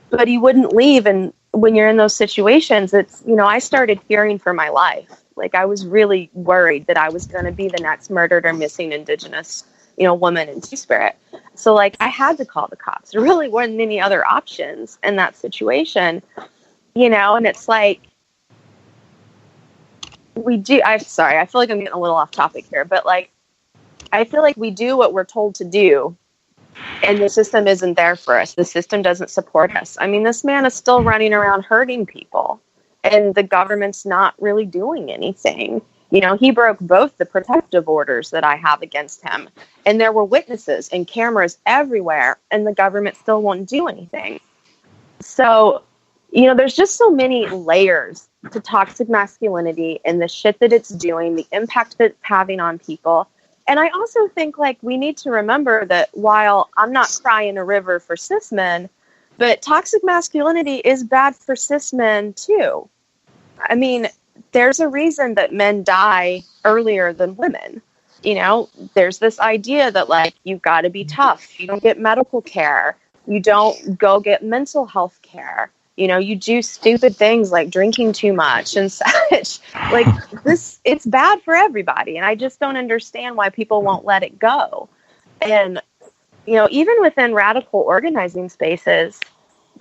But he wouldn't leave. And when you're in those situations, it's, I started fearing for my life. Like, I was really worried that I was going to be the next murdered or missing indigenous, woman in Two-Spirit. So, like, I had to call the cops. There really weren't any other options in that situation, and it's like, I'm sorry, I feel like I'm getting a little off topic here, but, like, I feel like we do what we're told to do, and the system isn't there for us. The system doesn't support us. I mean, this man is still running around hurting people, and the government's not really doing anything. He broke both the protective orders that I have against him, and there were witnesses and cameras everywhere, and the government still won't do anything. So, there's just so many layers to toxic masculinity and the shit that it's doing, the impact that it's having on people. And I also think, like, we need to remember that while I'm not crying a river for cis men, but toxic masculinity is bad for cis men too. I mean, there's a reason that men die earlier than women. There's this idea that, like, you've got to be tough. You don't get medical care. You don't go get mental health care. You do stupid things like drinking too much and such. Like, this, it's bad for everybody. And I just don't understand why people won't let it go. And, even within radical organizing spaces,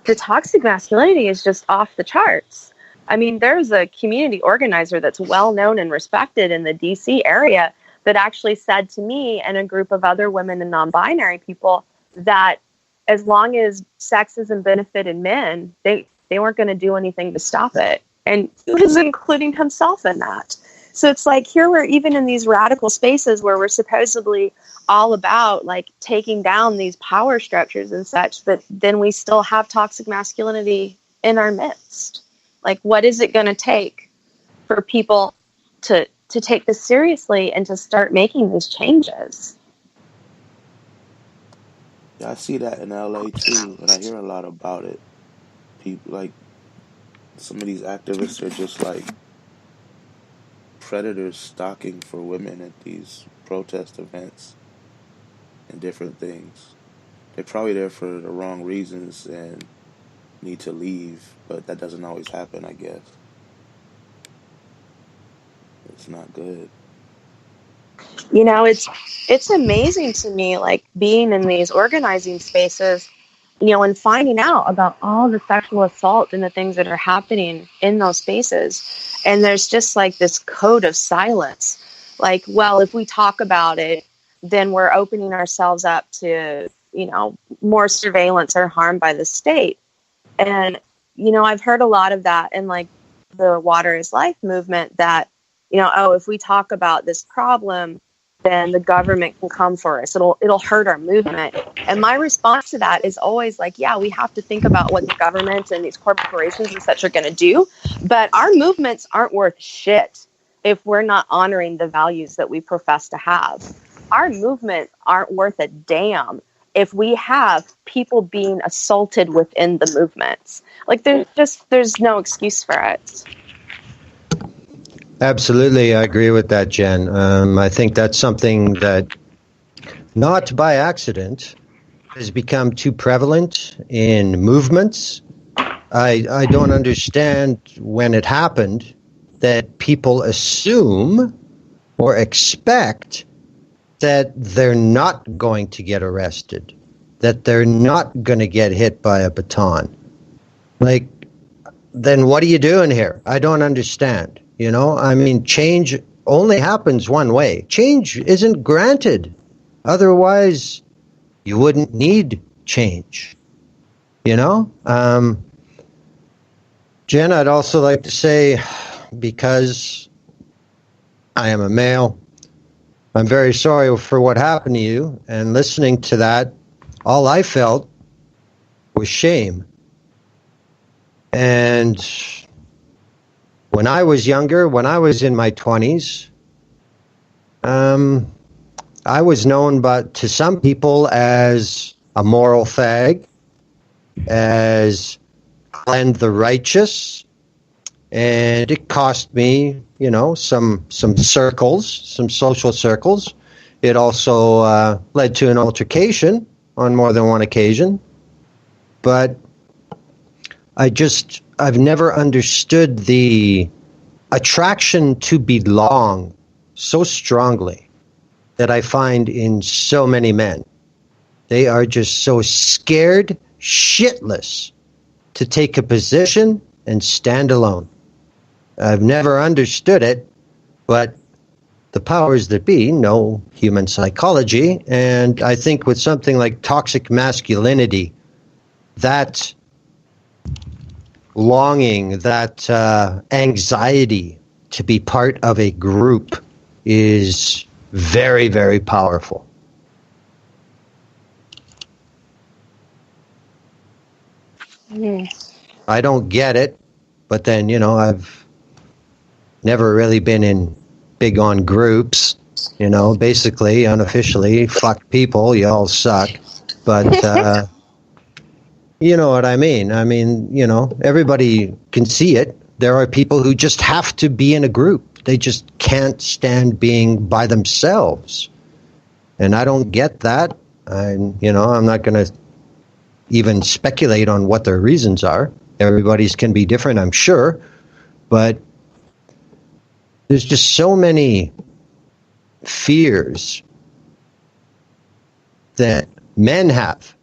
the toxic masculinity is just off the charts. I mean, there's a community organizer that's well known and respected in the DC area that actually said to me and a group of other women and non-binary people that as long as sexism benefited men, they weren't going to do anything to stop it. And he was including himself in that. So it's like, here we're even in these radical spaces where we're supposedly all about, like, taking down these power structures and such, but then we still have toxic masculinity in our midst. Like, what is it going to take for people to take this seriously and to start making these changes? Yeah, I see that in LA too, and I hear a lot about it. People, like, some of these activists are just like predators stalking for women at these protest events and different things. They're probably there for the wrong reasons and need to leave, but that doesn't always happen, I guess. It's not good. It's amazing to me, like, being in these organizing spaces and finding out about all the sexual assault and the things that are happening in those spaces. And there's just like this code of silence. Like, well, if we talk about it, then we're opening ourselves up to, more surveillance or harm by the state. And, I've heard a lot of that in like the Water is Life movement that, if we talk about this problem, then the government can come for us. It'll hurt our movement. And my response to that is always like, yeah, we have to think about what the government and these corporations and such are going to do. But our movements aren't worth shit if we're not honoring the values that we profess to have. Our movements aren't worth a damn if we have people being assaulted within the movements. Like there's no excuse for it. Absolutely, I agree with that, Jen. I think that's something that, not by accident, has become too prevalent in movements. I don't understand when it happened that people assume or expect that they're not going to get arrested, that they're not going to get hit by a baton. Like, then what are you doing here? I don't understand. Change only happens one way. Change isn't granted. Otherwise, you wouldn't need change. Jen, I'd also like to say, because I am a male, I'm very sorry for what happened to you. And listening to that, all I felt was shame. And when I was younger, when I was in my 20s, I was known to some people as a moral fag, as Glenn the Righteous, and it cost me, some circles, some social circles. It also led to an altercation on more than one occasion. But I've never understood the attraction to belong so strongly that I find in so many men. They are just so scared shitless to take a position and stand alone. I've never understood it, but the powers that be know human psychology, and I think with something like toxic masculinity, that longing, that anxiety to be part of a group is very, very powerful. I don't get it, but then, I've never really been big on groups, basically, unofficially, fuck people, you all suck. But, you know what I mean? Everybody can see it. There are people who just have to be in a group. They just can't stand being by themselves. And I don't get that. I'm not going to even speculate on what their reasons are. Everybody's can be different, I'm sure. But there's just so many fears that men have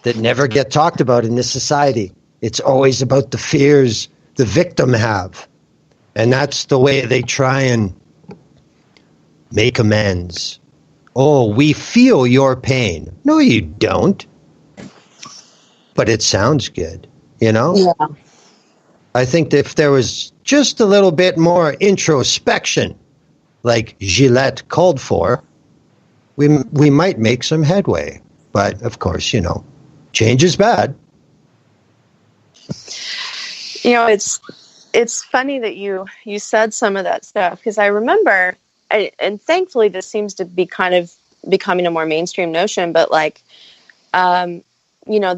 that never get talked about in this society. It's always about the fears the victim have. And that's the way they try and make amends. Oh, we feel your pain. No, you don't. But it sounds good, Yeah. I think that if there was just a little bit more introspection, like Gillette called for, we might make some headway. But, of course, change is bad. It's funny that you said some of that stuff, because I remember, and thankfully this seems to be kind of becoming a more mainstream notion, but the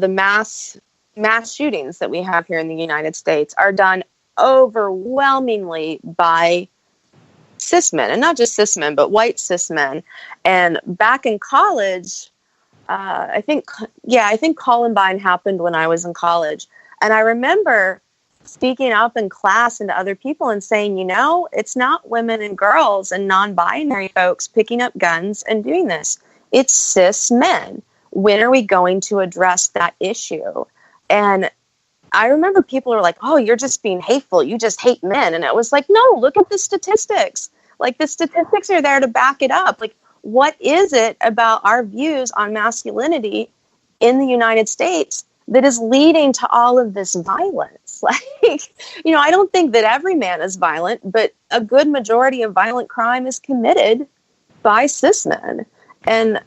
mass shootings that we have here in the United States are done overwhelmingly by cis men, and not just cis men, but white cis men. And back in college, I think Columbine happened when I was in college. And I remember speaking up in class and to other people and saying, it's not women and girls and non-binary folks picking up guns and doing this. It's cis men. when are we going to address that issue? And I remember people are like, oh, you're just being hateful. You just hate men. And it was like, no, look at the statistics. Like, the statistics are there to back it up. Like, what is it about our views on masculinity in the United States that is leading to all of this violence? Like, I don't think that every man is violent, but a good majority of violent crime is committed by cis men. And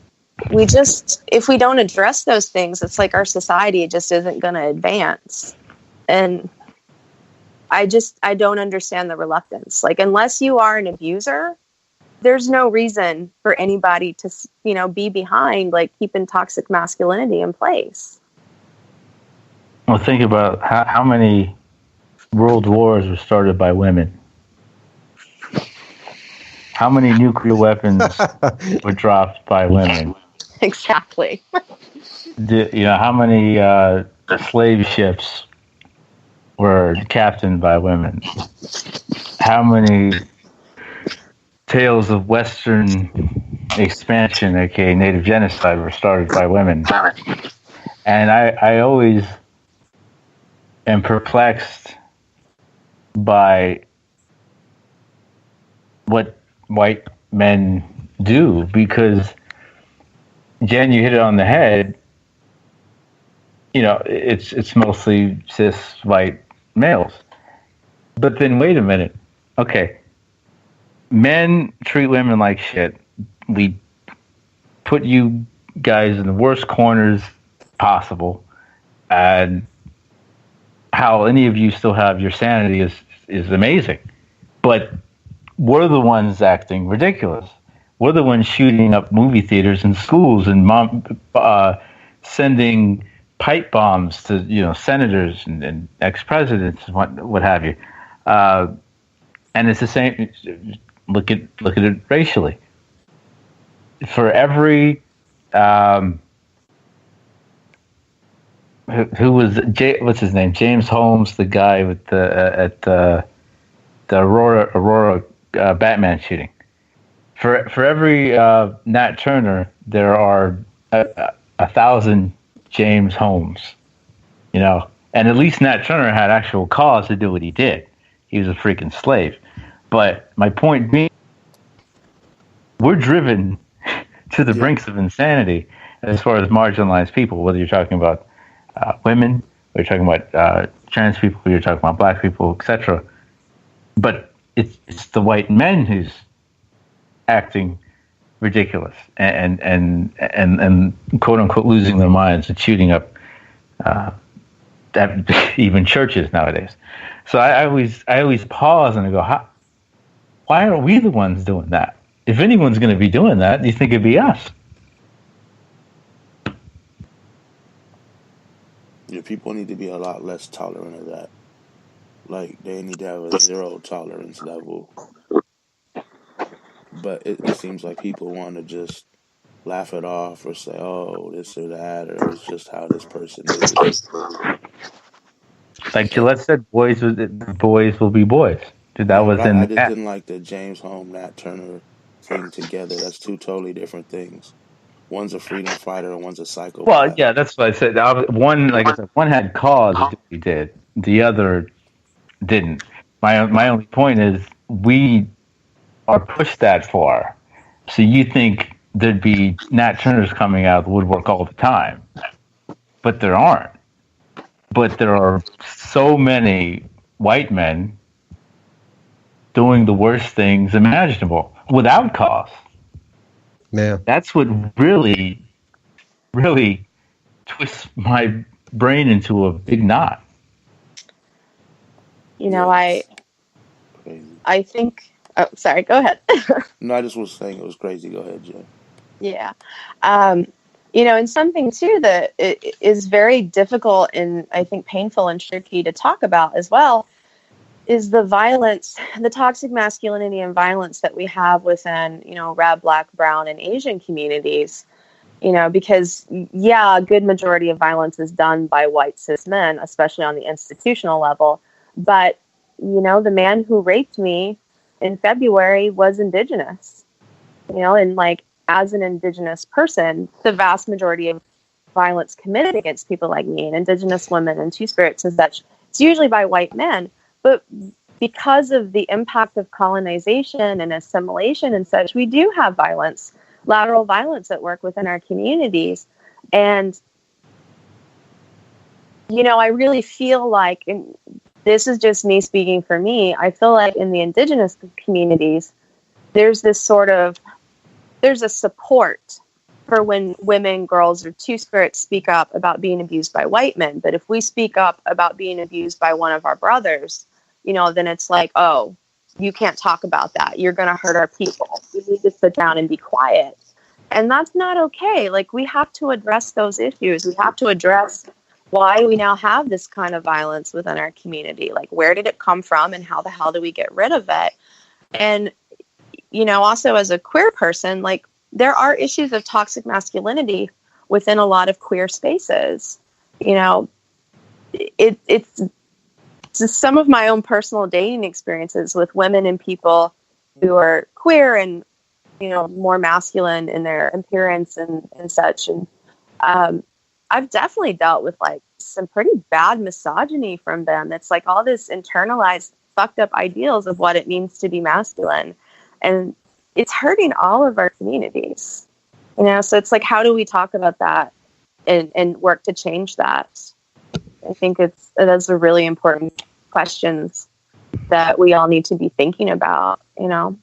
if we don't address those things, it's like our society just isn't going to advance. And I don't understand the reluctance. Like, unless you are an abuser, there's no reason for anybody to, be behind, like, keeping toxic masculinity in place. Well, think about how many world wars were started by women. How many nuclear weapons were dropped by women? Exactly. How many slave ships were captained by women? How many tales of Western expansion, aka native genocide, were started by women? And I always am perplexed by what white men do, because, Jen, you hit it on the head. It's mostly cis white males. But then wait a minute. Okay. Men treat women like shit. We put you guys in the worst corners possible. And how any of you still have your sanity is amazing. But we're the ones acting ridiculous. We're the ones shooting up movie theaters and schools and sending pipe bombs to senators and ex-presidents and what have you. And it's the same. Look at it racially. For every who was what's his name? James Holmes, the guy with the Aurora Batman shooting. For every Nat Turner, there are 1,000 James Holmes. And at least Nat Turner had actual cause to do what he did. He was a freaking slave. But my point being, we're driven to the brinks of insanity as far as marginalized people, whether you're talking about women, or you're talking about trans people, or you're talking about black people, etc. But it's the white men who's acting ridiculous and quote unquote losing their minds and shooting up even churches nowadays. So I always pause and I go, why aren't we the ones doing that? If anyone's going to be doing that, you think it'd be us? Yeah, people need to be a lot less tolerant of that. Like, they need to have a zero tolerance level. But it seems like people want to just laugh it off or say, oh, this or that, or it's just how this person is. Like Gillette said, boys will be boys. Dude, that was in. I just didn't like the James Holmes, Nat Turner thing together. That's two totally different things. One's a freedom fighter and one's a psychopath. Well, yeah, that's what I said. One had cause to do what he did. The other didn't. My only point is we are pushed that far. So you think there'd be Nat Turners coming out of the woodwork all the time. But there aren't. But there are so many white men doing the worst things imaginable without cause. Yeah. That's what really, really twists my brain into a big knot. I think... Oh, sorry, go ahead. No, I just was saying it was crazy. Go ahead, Jen. Yeah. And something, too, that is very difficult and I think painful and tricky to talk about as well is the violence, the toxic masculinity and violence that we have within, red, black, brown, and Asian communities. Because, yeah, a good majority of violence is done by white cis men, especially on the institutional level. But, the man who raped me in February was indigenous, and as an indigenous person, the vast majority of violence committed against people like me and indigenous women and two-spirits and such, it's usually by white men. But because of the impact of colonization and assimilation and such, we do have violence, lateral violence at work within our communities. And, you know, I really feel like, and this is just me speaking for me, I feel like in the indigenous communities, there's a support for when women, girls, or two-spirits speak up about being abused by white men. But if we speak up about being abused by one of our brothers, you know, then it's like, oh, you can't talk about that. You're going to hurt our people. You need to sit down and be quiet. And that's not okay. Like, we have to address those issues. We have to address why we now have this kind of violence within our community. Like, where did it come from and how the hell do we get rid of it? And, you know, also as a queer person, like, there are issues of toxic masculinity within a lot of queer spaces. You know, it's just some of my own personal dating experiences with women and people who are queer and, you know, more masculine in their appearance and such. And I've definitely dealt with like some pretty bad misogyny from them. It's like all this internalized fucked up ideals of what it means to be masculine. And it's hurting all of our communities, you know? So it's like, how do we talk about that and work to change that? I think those are really important questions that we all need to be thinking about, you know?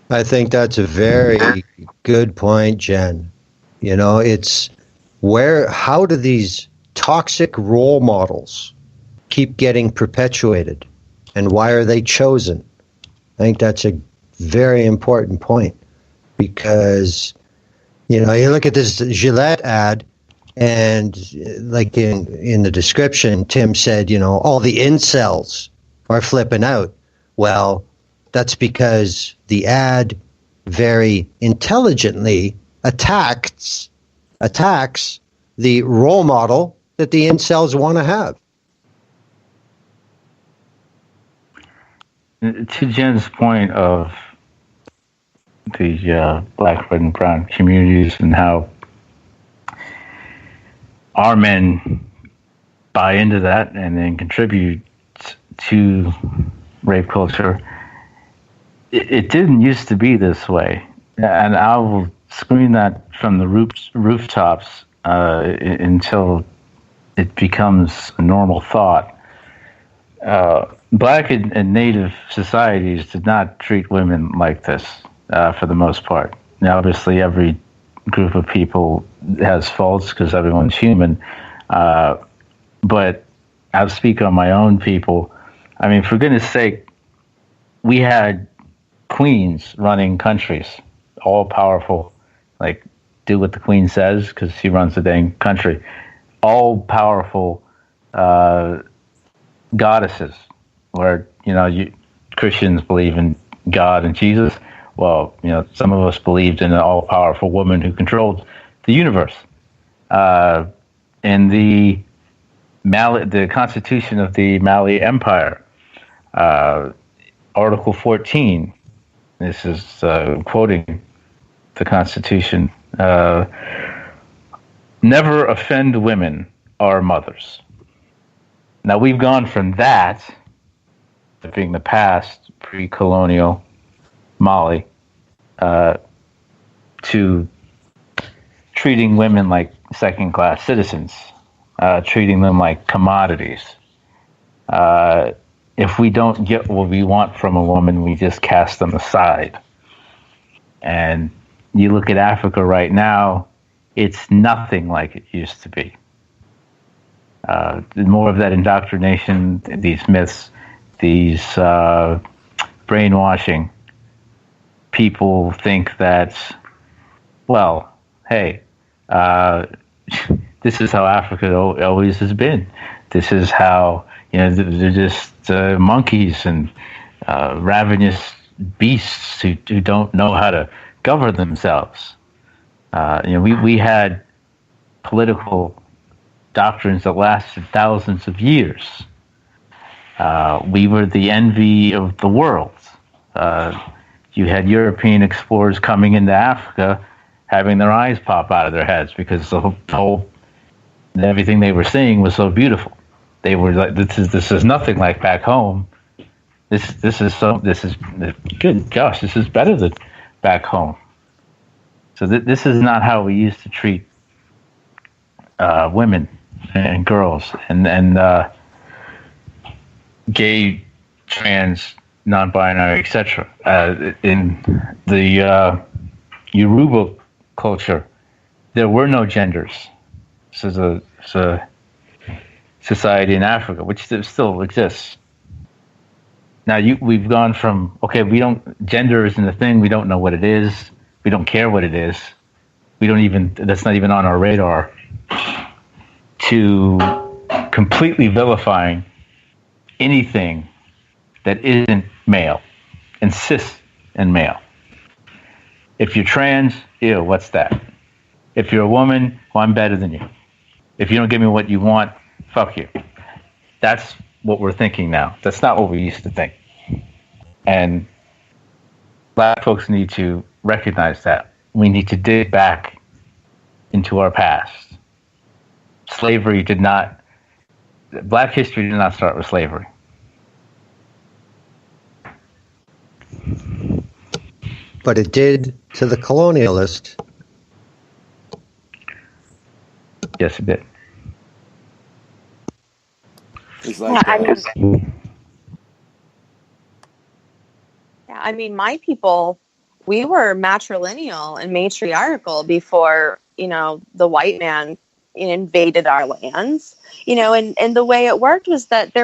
I think that's a very good point, Jen. You know, it's how do these toxic role models keep getting perpetuated, and why are they chosen? I think that's a very important point, because, you know, you look at this Gillette ad, and like in the description, Tim said, you know, all the incels are flipping out. Well, that's because the ad very intelligently attacks the role model that the incels want to have. To Jen's point of the black, red, and brown communities and how our men buy into that and then contribute to rape culture. It didn't used to be this way, and I will scream that from the rooftops until it becomes a normal thought. Black and Native societies did not treat women like this for the most part. Now, obviously, every group of people has faults because everyone's human. But I'll speak on my own people. I mean, for goodness sake, we had queens running countries, all powerful, like do what the queen says because she runs the dang country. All powerful goddesses, where, you know, Christians believe in God and Jesus. Well, you know, some of us believed in an all-powerful woman who controlled the universe. In the Constitution of the Mali Empire, Article 14, this is quoting the Constitution, never offend women or mothers. Now, we've gone from that, to being the past, pre-colonial Mali, to treating women like second-class citizens, treating them like commodities. If we don't get what we want from a woman, we just cast them aside. And you look at Africa right now, it's nothing like it used to be. More of that indoctrination, these myths, these brainwashing. People think that, well, hey, this is how Africa always has been. This is how, you know, they're just monkeys and ravenous beasts who don't know how to govern themselves. You know, we had political doctrines that lasted thousands of years. We were the envy of the world. You had European explorers coming into Africa having their eyes pop out of their heads because the whole everything they were seeing was so beautiful. They were like, this is nothing like back home. This is good. Gosh, this is better than back home. So this is not how we used to treat women and girls and gay, trans, non-binary, etc. In the Yoruba culture, there were no genders. This is a society in Africa, which still exists. Now we've gone from, okay, gender isn't a thing. We don't know what it is. We don't care what it is. That's not even on our radar, to completely vilifying anything that isn't male and cis and male. If you're trans, ew, what's that? If you're a woman, well, I'm better than you. If you don't give me what you want, fuck you. That's what we're thinking now. That's not what we used to think. And Black folks need to recognize that. We need to dig back into our past. Black history did not start with slavery. But it did to the colonialist. Yes, it did. It's like I mean, my people, we were matrilineal and matriarchal before, the white man invaded our lands, and the way it worked was that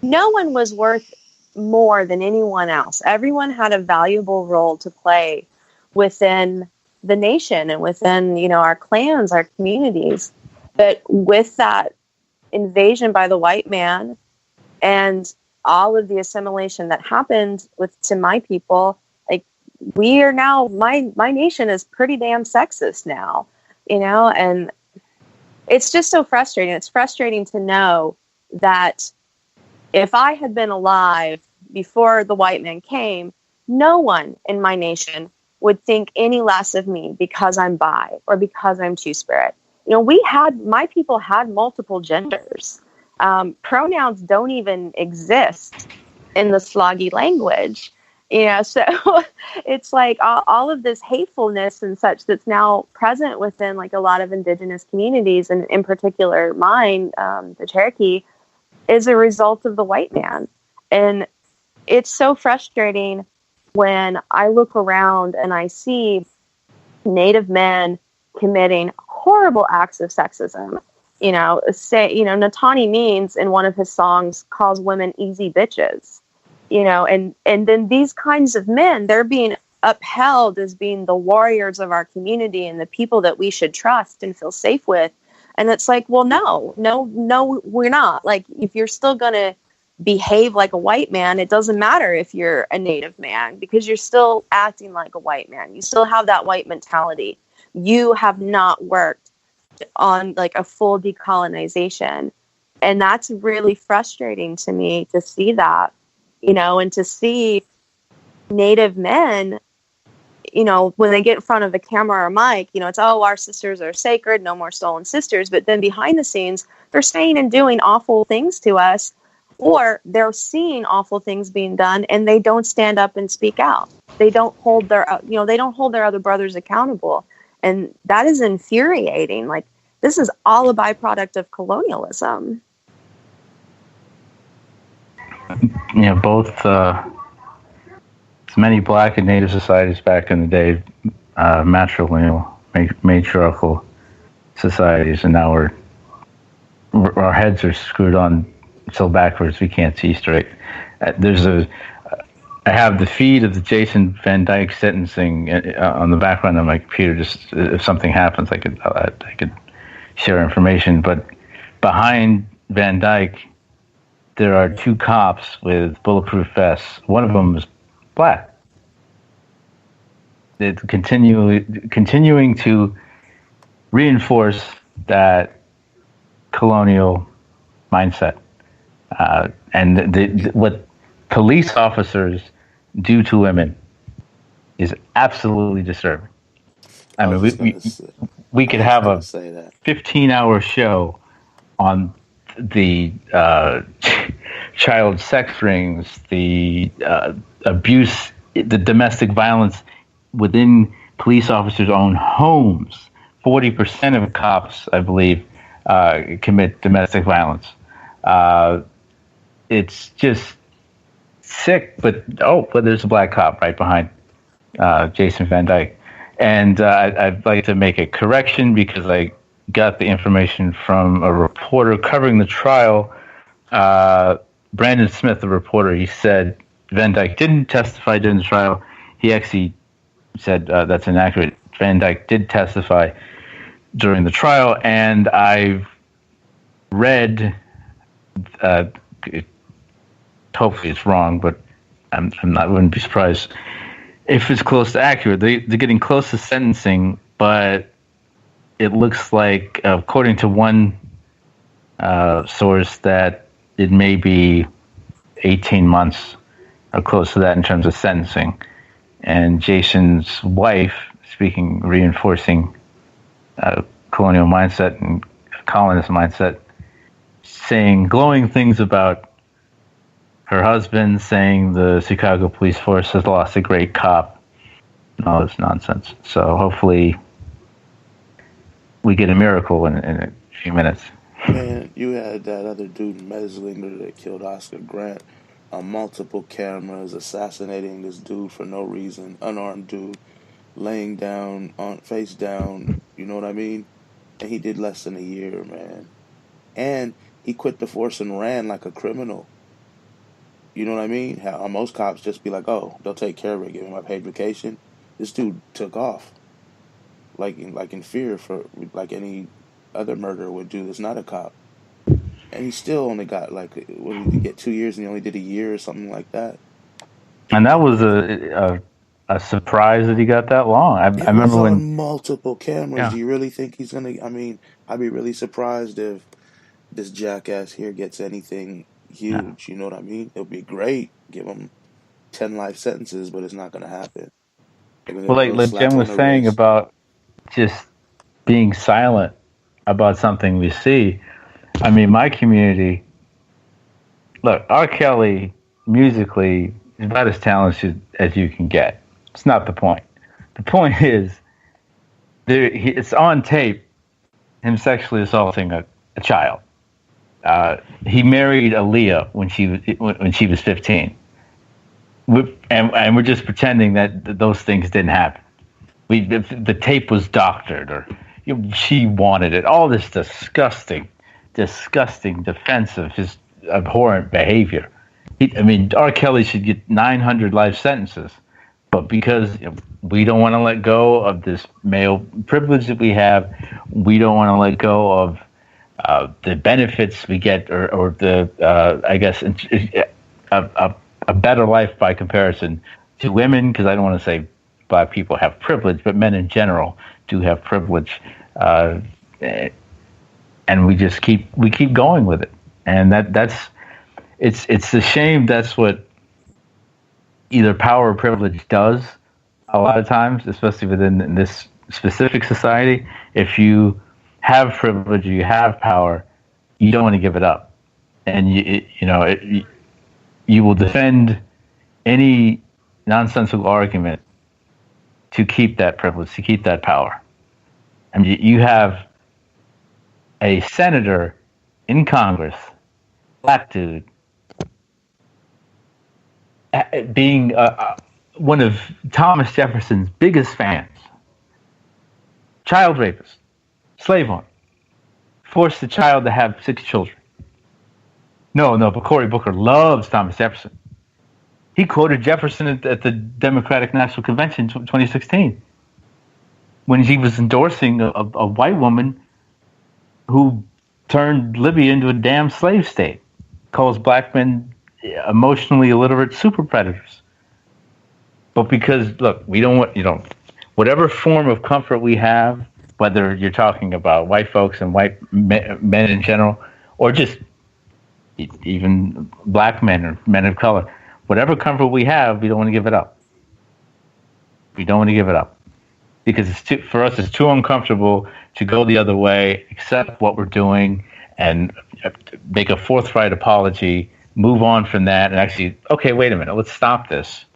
no one was worth more than anyone else. Everyone had a valuable role to play within the nation and within, our clans, our communities. But with that invasion by the white man and all of the assimilation that happened to my people, like, we are now, my nation is pretty damn sexist now, and it's just so frustrating. It's frustrating to know that if I had been alive before the white man came, no one in my nation would think any less of me because I'm bi or because I'm two-spirit. My people had multiple genders. Pronouns don't even exist in the sloggy language. So it's like all of this hatefulness and such that's now present within like a lot of indigenous communities, and in particular mine, the Cherokee, is a result of the white man. And it's so frustrating when I look around and I see Native men committing horrible acts of sexism. Natani Means in one of his songs calls women easy bitches, and then these kinds of men, they're being upheld as being the warriors of our community and the people that we should trust and feel safe with. And it's like, well, no, we're not. Like, if you're still going to behave like a white man, it doesn't matter if you're a Native man, because you're still acting like a white man. You still have that white mentality. You have not worked on like a full decolonization. And that's really frustrating to me to see that, and to see Native men, when they get in front of a camera or a mic, it's, oh, our sisters are sacred, no more stolen sisters. But then behind the scenes, they're saying and doing awful things to us, or they're seeing awful things being done and they don't stand up and speak out. They don't hold their other brothers accountable. And that is infuriating. Like, this is all a byproduct of colonialism. Both many Black and Native societies back in the day, matrilineal, matriarchal societies, and now our heads are screwed on so backwards we can't see straight. I have the feed of the Jason Van Dyke sentencing on the background of my computer. Just if something happens, I could share information. But behind Van Dyke, there are two cops with bulletproof vests. One of them is Black. It's continuing to reinforce that colonial mindset. And what police officers do to women is absolutely disturbing. I mean, we could have a 15-hour show on the child sex rings, the abuse, the domestic violence within police officers' own homes. 40% of cops, I believe, commit domestic violence. It's just sick, but there's a black cop right behind Jason Van Dyke. And I'd like to make a correction because I got the information from a reporter covering the trial. Brandon Smith, the reporter, he said Van Dyke didn't testify during the trial. He actually said that's inaccurate. Van Dyke did testify during the trial, and I've read, hopefully it's wrong, but wouldn't be surprised if it's close to accurate. They're getting close to sentencing, but it looks like, according to one source, that it may be 18 months or close to that in terms of sentencing. And Jason's wife, reinforcing colonial mindset and colonist mindset, saying glowing things about her husband, saying the Chicago police force has lost a great cop, and all this nonsense. So hopefully we get a miracle in a few minutes. Man, you had that other dude, Meslinger, that killed Oscar Grant on multiple cameras, assassinating this dude for no reason, unarmed dude, laying down, face down, you know what I mean? And he did less than a year, man. And he quit the force and ran like a criminal. You know what I mean? How most cops just be like, oh, they'll take care of it, give him my paid vacation. This dude took off. Like in fear, for like any other murderer would do that's not a cop. And he still only got what did he get, 2 years, and he only did a year or something like that. And that was a surprise that he got that long. I remember when multiple cameras. Yeah. Do you really think he's gonna? I mean, I'd be really surprised if this jackass here gets anything huge. Yeah. You know what I mean? It would be great. Give him 10 life sentences, but it's not gonna happen. Well, like Jen was saying about just being silent about something we see. I mean, my community, look, R. Kelly, musically, is about as talented as you can get. It's not the point. The point is, it's on tape, him sexually assaulting a child. He married Aaliyah when she was 15. And we're just pretending that those things didn't happen. The tape was doctored, or she wanted it. All this disgusting, defensive, his abhorrent behavior. R. Kelly should get 900 life sentences, but because we don't want to let go of this male privilege that we have, we don't want to let go of the benefits we get, or the I guess a better life by comparison to women, because I don't want to say black people have privilege, but men in general do have privilege, and we just keep going with it, and it's a shame. That's what either power or privilege does a lot of times, especially within this specific society. If you have privilege, you have power, you don't want to give it up, and you will defend any nonsensical argument to keep that privilege, to keep that power. I mean, you have a senator in Congress, black dude, being one of Thomas Jefferson's biggest fans, child rapist, slave owner, forced the child to have 6 children. No, but Cory Booker loves Thomas Jefferson. He quoted Jefferson at the Democratic National Convention in 2016 when he was endorsing a white woman who turned Libya into a damn slave state, calls black men emotionally illiterate super predators. But because, look, we don't want, whatever form of comfort we have, whether you're talking about white folks and white men in general, or just even black men or men of color, whatever comfort we have, we don't want to give it up. We don't want to give it up. because for us it's too uncomfortable to go the other way, accept what we're doing, and make a forthright apology, move on from that, and actually, okay, wait a minute, let's stop this.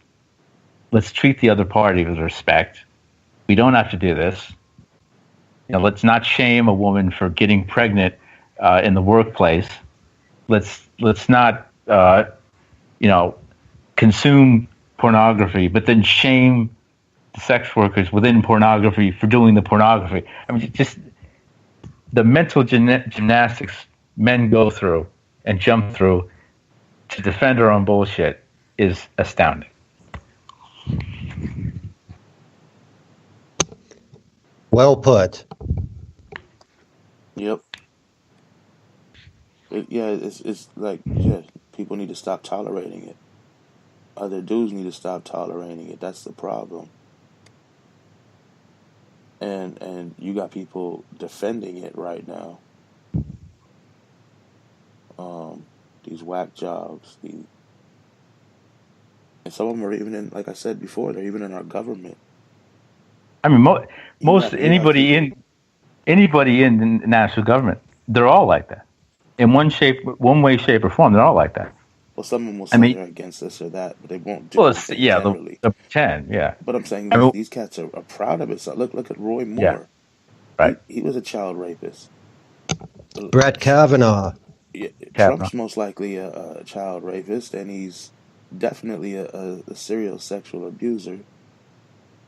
Let's treat the other party with respect. We don't have to do this. Let's not shame a woman for getting pregnant in the workplace. Let's not consume pornography, but then shame the sex workers within pornography for doing the pornography. I mean, just the mental gymnastics men go through and jump through to defend our own bullshit is astounding. Well put. Yep. It's like, people need to stop tolerating it. Other dudes need to stop tolerating it. That's the problem. And you got people defending it right now. These whack jobs. And some of them are even in, like I said before, they're even in our government. I mean, anybody in the national government, they're all like that. In one way, shape, or form, they're all like that. Well, some of them will say they're against this or that, but they won't do it. They'll pretend, yeah. But I'm saying these cats are proud of it. So look at Roy Moore. Yeah. Right. He was a child rapist. Brett Kavanaugh. Yeah, Trump's most likely a child rapist, and he's definitely a serial sexual abuser.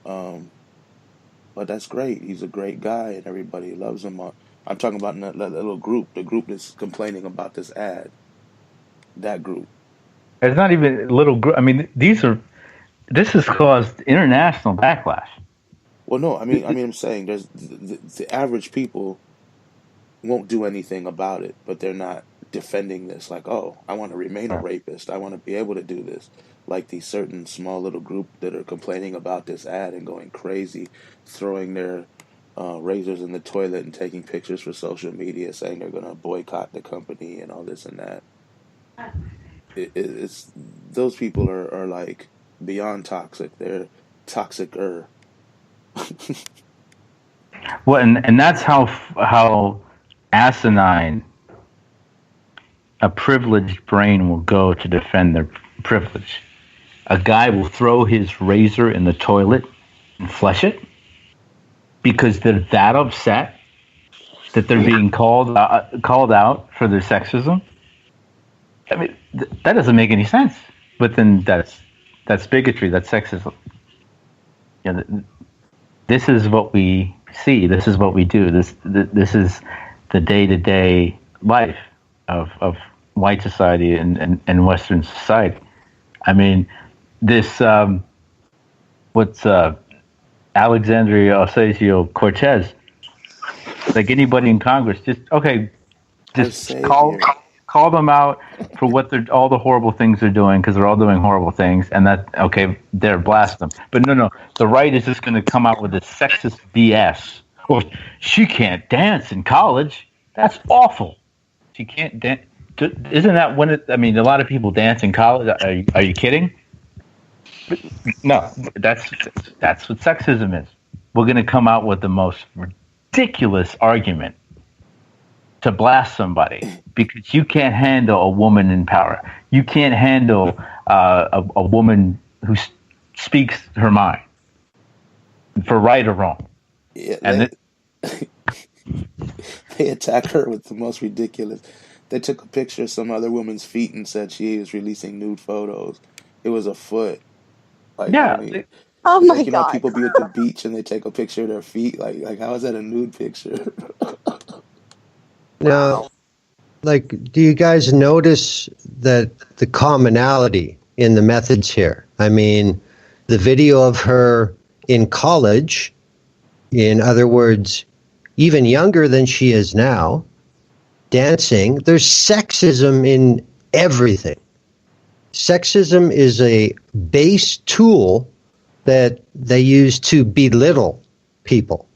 But that's great. He's a great guy, and everybody loves him. I'm talking about that little group, the group that's complaining about this ad. That group. It's not even a little group. I mean, this has caused international backlash. Well, no, I'm saying there's the average people won't do anything about it, but they're not defending this. Like, oh, I want to remain a rapist. I want to be able to do this. Like these certain small little group that are complaining about this ad and going crazy, throwing their razors in the toilet and taking pictures for social media, saying they're going to boycott the company and all this and that. It's those people are like beyond toxic. They're toxicer. Well, and that's how asinine a privileged brain will go to defend their privilege. A guy will throw his razor in the toilet and flush it because they're that upset that they're being called out for their sexism. I mean, that doesn't make any sense. But then that's bigotry. That's sexism. This is what we see. This is what we do. This is the day-to-day life of white society and Western society. I mean, this Alexandria Ocasio-Cortez, like anybody in Congress, just call them out for what all the horrible things they're doing, because they're all doing horrible things, and they're blast them. But no, the right is just going to come out with this sexist BS. Or she can't dance in college. That's awful. She can't dance. Isn't that a lot of people dance in college? Are you kidding? No, that's what sexism is. We're going to come out with the most ridiculous argument to blast somebody because you can't handle a woman in power. You can't handle a woman who speaks her mind, for right or wrong. Yeah, they attack her with the most ridiculous. They took a picture of some other woman's feet and said she was releasing nude photos. It was a foot. Like, yeah. Oh my God! Know, people be at the beach and they take a picture of their feet. Like how is that a nude picture? Now, do you guys notice that the commonality in the methods here? I mean, the video of her in college, in other words, even younger than she is now, dancing, there's sexism in everything. Sexism is a base tool that they use to belittle people.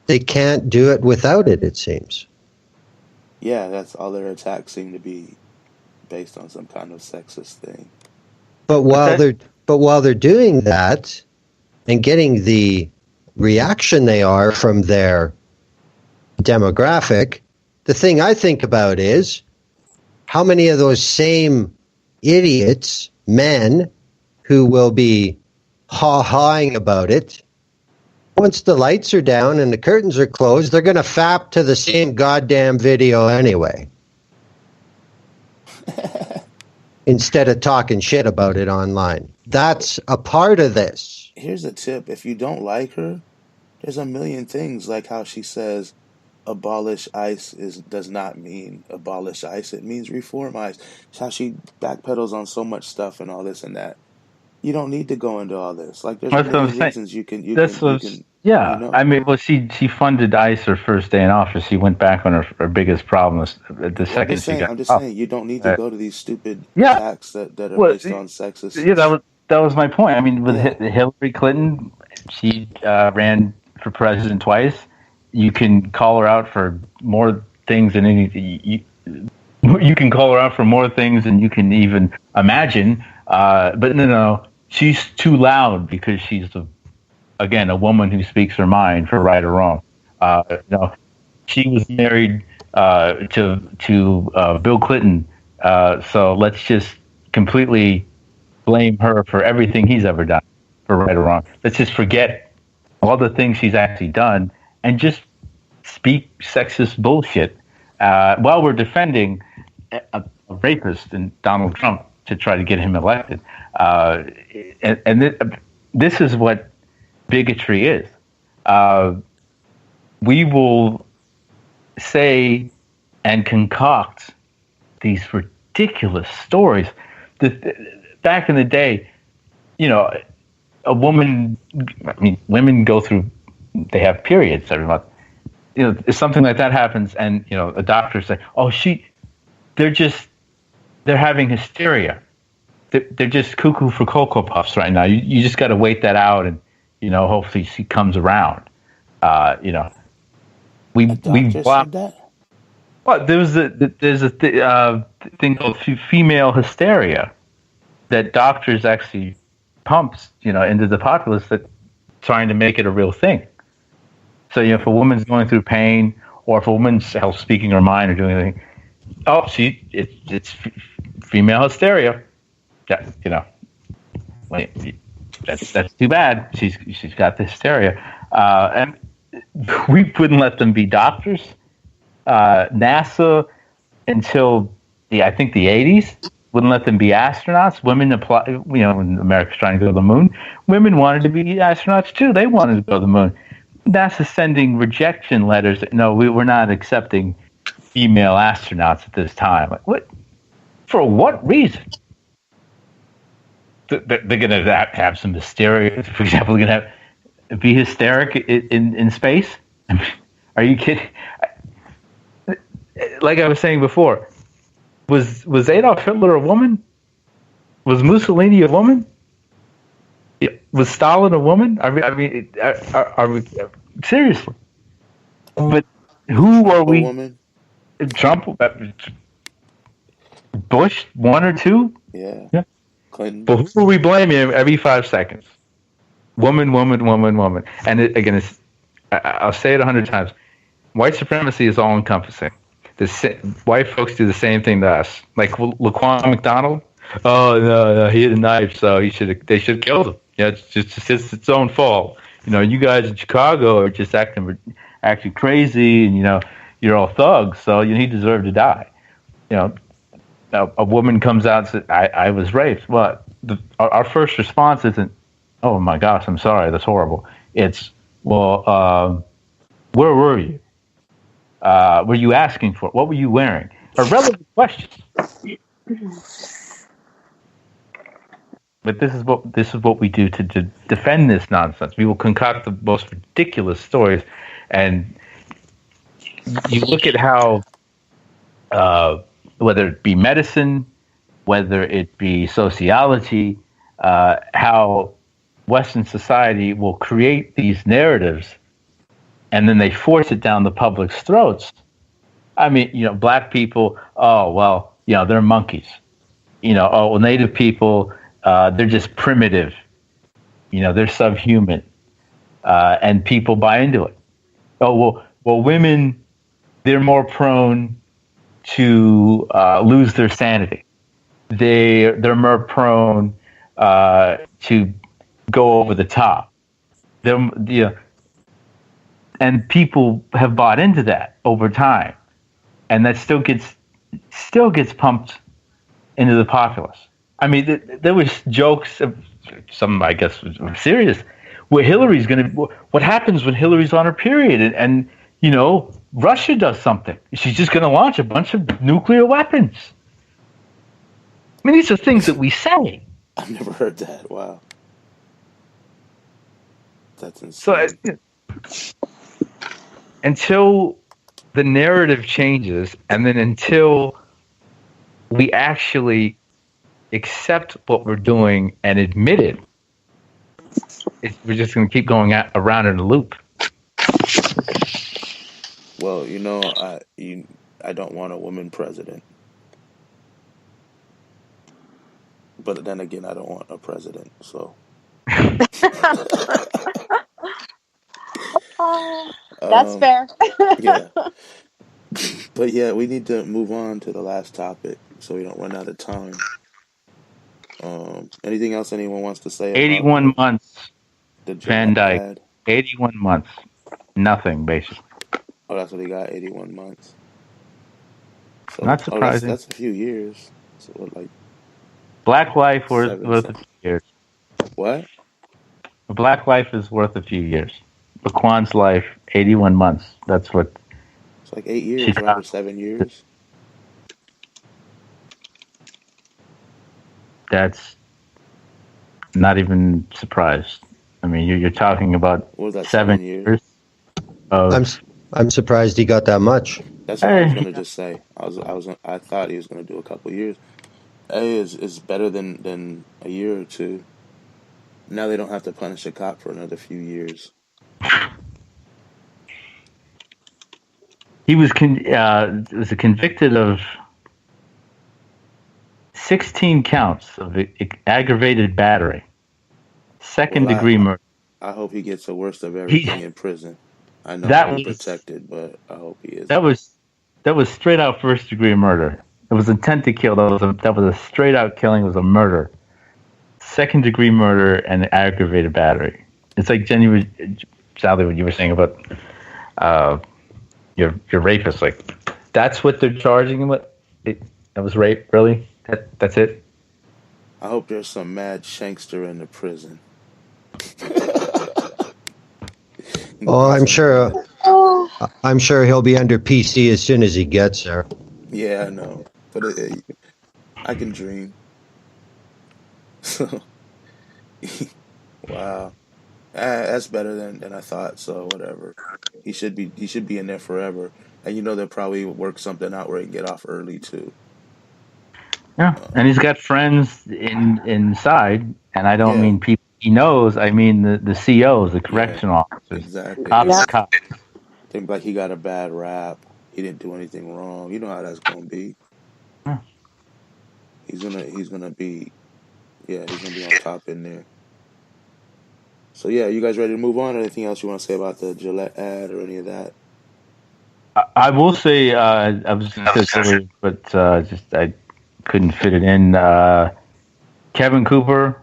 They can't do it without it, it seems. Yeah, that's all their attacks seem to be based on some kind of sexist thing. But while they're doing that and getting the reaction they are from their demographic, the thing I think about is how many of those same idiots, men, who will be ha-haing about it, once the lights are down and the curtains are closed, they're going to fap to the same goddamn video anyway. Instead of talking shit about it online. That's a part of this. Here's a tip. If you don't like her, there's a million things, like how she says abolish ICE does not mean abolish ICE. It means reform ICE. It's how she backpedals on so much stuff and all this and that. You don't need to go into all this. Like, there's a million reasons you can. Yeah, you know. I mean, well, she funded ICE her first day in office. She went back on her biggest problem the second she got. I'm just saying, you don't need to go to these stupid attacks that are based on sexist. Yeah, that was my point. I mean, with Hillary Clinton, she ran for president twice. You can call her out for more things than anything. You can call her out for more things than you can even imagine. But no, she's too loud because she's again a woman who speaks her mind, for right or wrong. She was married to Bill Clinton, so let's just completely blame her for everything he's ever done, for right or wrong. Let's just forget all the things she's actually done and just speak sexist bullshit while we're defending a rapist in Donald Trump to try to get him elected. This is what bigotry is. We will say and concoct these ridiculous stories. Back in the day, a woman, women go through, they have periods every month. If something like that happens and, a doctor say, they're having hysteria. They're just cuckoo for Cocoa Puffs right now. You just got to wait that out and, hopefully she comes around. We blocked that. Well, there's a thing called female hysteria that doctors actually pumps, into the populace, that trying to make it a real thing. So, if a woman's going through pain, or if a woman's speaking her mind or doing anything, it's female hysteria. Yeah, that's too bad. She's got the hysteria, and we wouldn't let them be doctors. NASA until I think the 80s wouldn't let them be astronauts. Women apply. When America's trying to go to the moon, women wanted to be astronauts too. They wanted to go to the moon. NASA's sending rejection letters. No, we're not accepting female astronauts at this time. Like, what? For what reason? They're going to have some hysteria. For example, they're going to be hysteric in space. I mean, are you kidding? Like I was saying before, was Adolf Hitler a woman? Was Mussolini a woman? Was Stalin a woman? Are we seriously? But who are we? Woman? Trump, Bush, one or two? Yeah. Clinton. But who are we blaming every 5 seconds? Woman. And I'll say it 100 times. White supremacy is all encompassing. White folks do the same thing to us. Like Laquan McDonald. Oh no, he had a knife, so they should have killed him. It's its own fault. You guys in Chicago are just acting crazy, and you're all thugs, so he deserved to die. A woman comes out and says, I was raped. Well, our first response isn't, oh my gosh, I'm sorry, that's horrible. It's, well, where were you? Were you asking for it? What were you wearing? A relevant question. But this is what we do to defend this nonsense. We will concoct the most ridiculous stories, and you look at how, whether it be medicine, whether it be sociology, how Western society will create these narratives, and then they force it down the public's throats. I mean, black people, they're monkeys. Native people, they're just primitive. They're subhuman. and people buy into it. Oh, well, women, they're more prone to lose their sanity. They're more prone to go over the top. And people have bought into that over time, and that still gets pumped into the populace. I mean, there was jokes, some I guess were serious, where Hillary's going to. What happens when Hillary's on her period, and Russia does something? She's just going to launch a bunch of nuclear weapons. I mean, these are things that we say. I've never heard that. Wow, that's insane. So until the narrative changes, and then until we actually accept what we're doing and admit it, we're just going to keep going around in a loop. Well, I don't want a woman president. But then again, I don't want a president, so. That's fair. Yeah. But yeah, we need to move on to the last topic so we don't run out of time. Anything else anyone wants to say? 81 months, the Van Dyke. ad? 81 months. Nothing, basically. Oh, that's what he got, 81 months. So, not surprising. That's a few years. So like Black life worth a few years. What? A black life is worth a few years. Laquan's life, 81 months. That's what. It's like 8 years, right? Or 7 years. That's not even surprised. I mean, you're talking about What was that, 7 years. I'm surprised he got that much. That's what I was gonna just say. I thought he was gonna do a couple years. Is better than a year or two. Now they don't have to punish a cop for another few years. He was convicted of 16 counts of aggravated battery, second-degree murder. I hope he gets the worst of everything in prison. I know he's protected, but I hope he is. That was straight out first-degree murder. It was intent to kill. That was a straight-out killing. It was a murder. Second-degree murder and aggravated battery. It's like Sally, what you were saying about your rapist. Like, that's what they're charging him with? That was rape, really? That's it? I hope there's some mad shankster in the prison. Oh, I'm sure he'll be under PC as soon as he gets there. Yeah, I know. But I can dream. So, wow. That's better than I thought, so whatever. He should be in there forever. And they'll probably work something out where he can get off early too. Yeah, and he's got friends inside, and I don't mean people he knows. I mean the COs, the correctional officers, exactly. Cops. Think like he got a bad rap. He didn't do anything wrong. You know how that's gonna be. Yeah. He's gonna be on top in there. So yeah, you guys ready to move on? Anything else you want to say about the Gillette ad or any of that? I will say I was going to say, but just I couldn't fit it in. Kevin Cooper,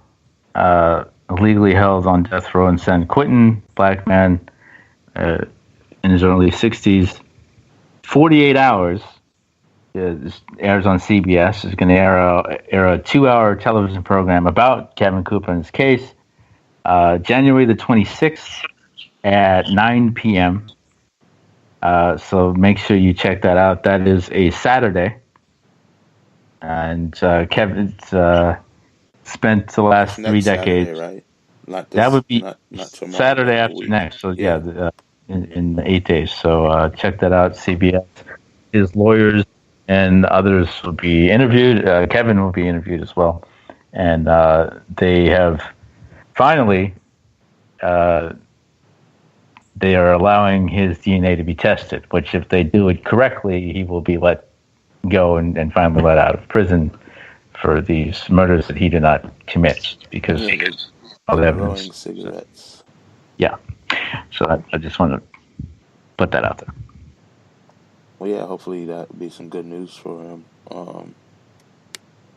illegally held on death row in San Quentin, black man in his early 60s. 48 hours. This airs on CBS. It's going to air a 2-hour television program about Kevin Cooper and his case. January the 26th at 9 p.m. So make sure you check that out. That is a Saturday. And Kevin's spent the last 3 decades. Saturday, right? That would be not Saturday after next. So yeah, in 8 days. So check that out. CBS. His lawyers and others will be interviewed. Kevin will be interviewed as well. And they have finally, they are allowing his DNA to be tested, which if they do it correctly, he will be let go and finally let out of prison for these murders that he did not commit because of evidence. Cigarettes. Yeah. So I just want to put that out there. Well, yeah, hopefully that will be some good news for him.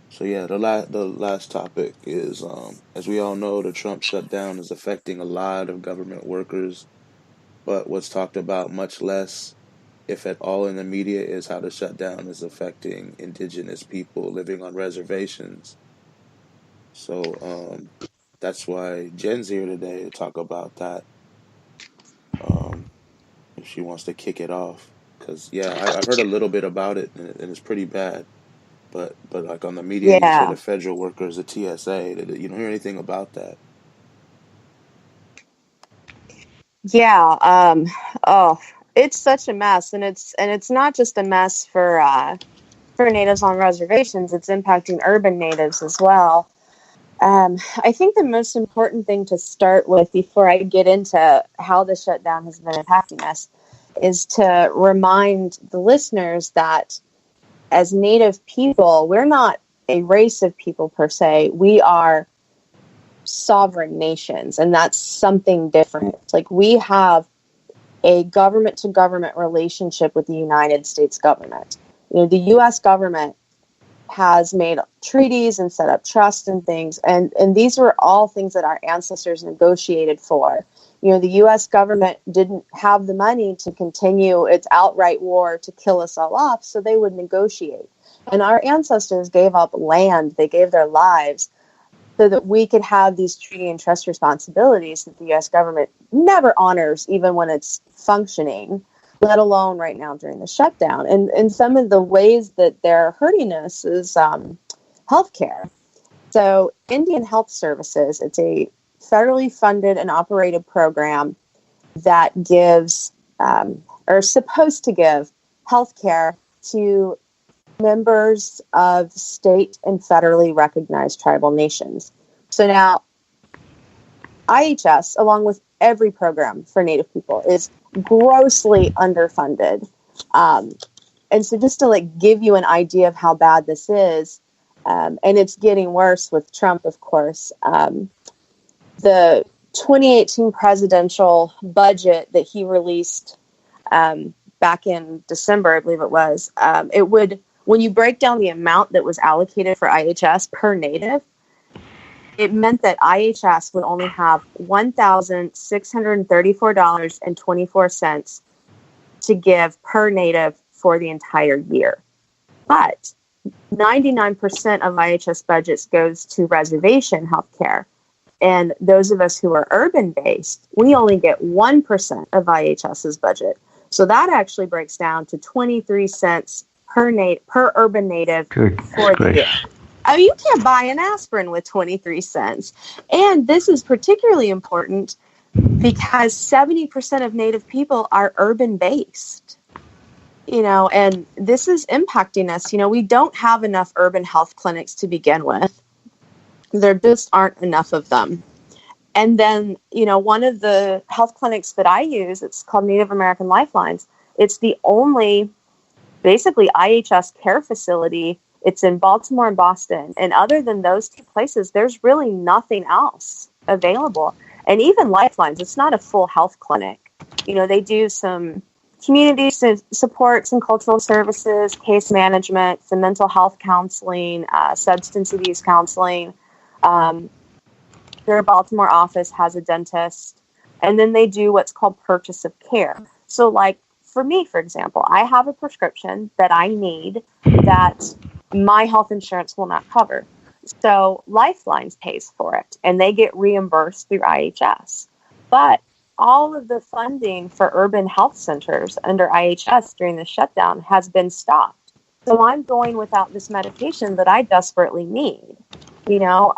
So yeah, the last topic is, as we all know, the Trump shutdown is affecting a lot of government workers, but what's talked about much less, if at all, in the media is how the shutdown is affecting indigenous people living on reservations. So that's why Jen's here today to talk about that. If she wants to kick it off, because yeah, I've heard a little bit about it, and it's pretty bad. But like on the media, you just hear Yeah. the federal workers, the TSA. You don't hear anything about that. Yeah. Oh, it's such a mess, and it's not just a mess for natives on reservations. It's impacting urban natives as well. I think the most important thing to start with before I get into how the shutdown has been impacting us is to remind the listeners that as Native people, we're not a race of people per se. We are sovereign nations, and that's something different. Like, we have a government to government relationship with the United States government. You know, the U.S. government has made treaties and set up trust and things, and these were all things that our ancestors negotiated for. You know, the U.S. government didn't have the money to continue its outright war to kill us all off, so they would negotiate. And our ancestors gave up land, they gave their lives so that we could have these treaty and trust responsibilities that the U.S. government never honors, even when it's functioning, let alone right now during the shutdown. And some of the ways that they're hurting us is healthcare. So Indian Health Services, it's a federally funded and operated program that gives, or is supposed to give, healthcare to members of state and federally recognized tribal nations. So now, IHS, along with every program for Native people, is grossly underfunded. And so just to give you an idea of how bad this is, and it's getting worse with Trump, of course, the 2018 presidential budget that he released back in December, I believe it was, it would, when you break down the amount that was allocated for IHS per Native, it meant that IHS would only have $1,634.24 to give per Native for the entire year. But 99% of IHS budgets goes to reservation healthcare. And those of us who are urban-based, we only get 1% of IHS's budget. So that actually breaks down to 23 cents per urban native for the year. Oh, you can't buy an aspirin with 23 cents. And this is particularly important because 70% of Native people are urban-based. You know, and this is impacting us. You know, we don't have enough urban health clinics to begin with. There just aren't enough of them. And then, you know, one of the health clinics that I use, it's called Native American Lifelines. It's the only, basically, IHS care facility. It's in Baltimore and Boston. And other than those two places, there's really nothing else available. And even Lifelines, it's not a full health clinic. You know, they do some community support, some cultural services, case management, some mental health counseling, substance abuse counseling. Their Baltimore office has a dentist. And then they do what's called purchase of care. So like for me, for example, I have a prescription that I need that my health insurance will not cover. So Lifelines pays for it and they get reimbursed through IHS. But all of the funding for urban health centers under IHS during the shutdown has been stopped. So I'm going without this medication that I desperately need. You know,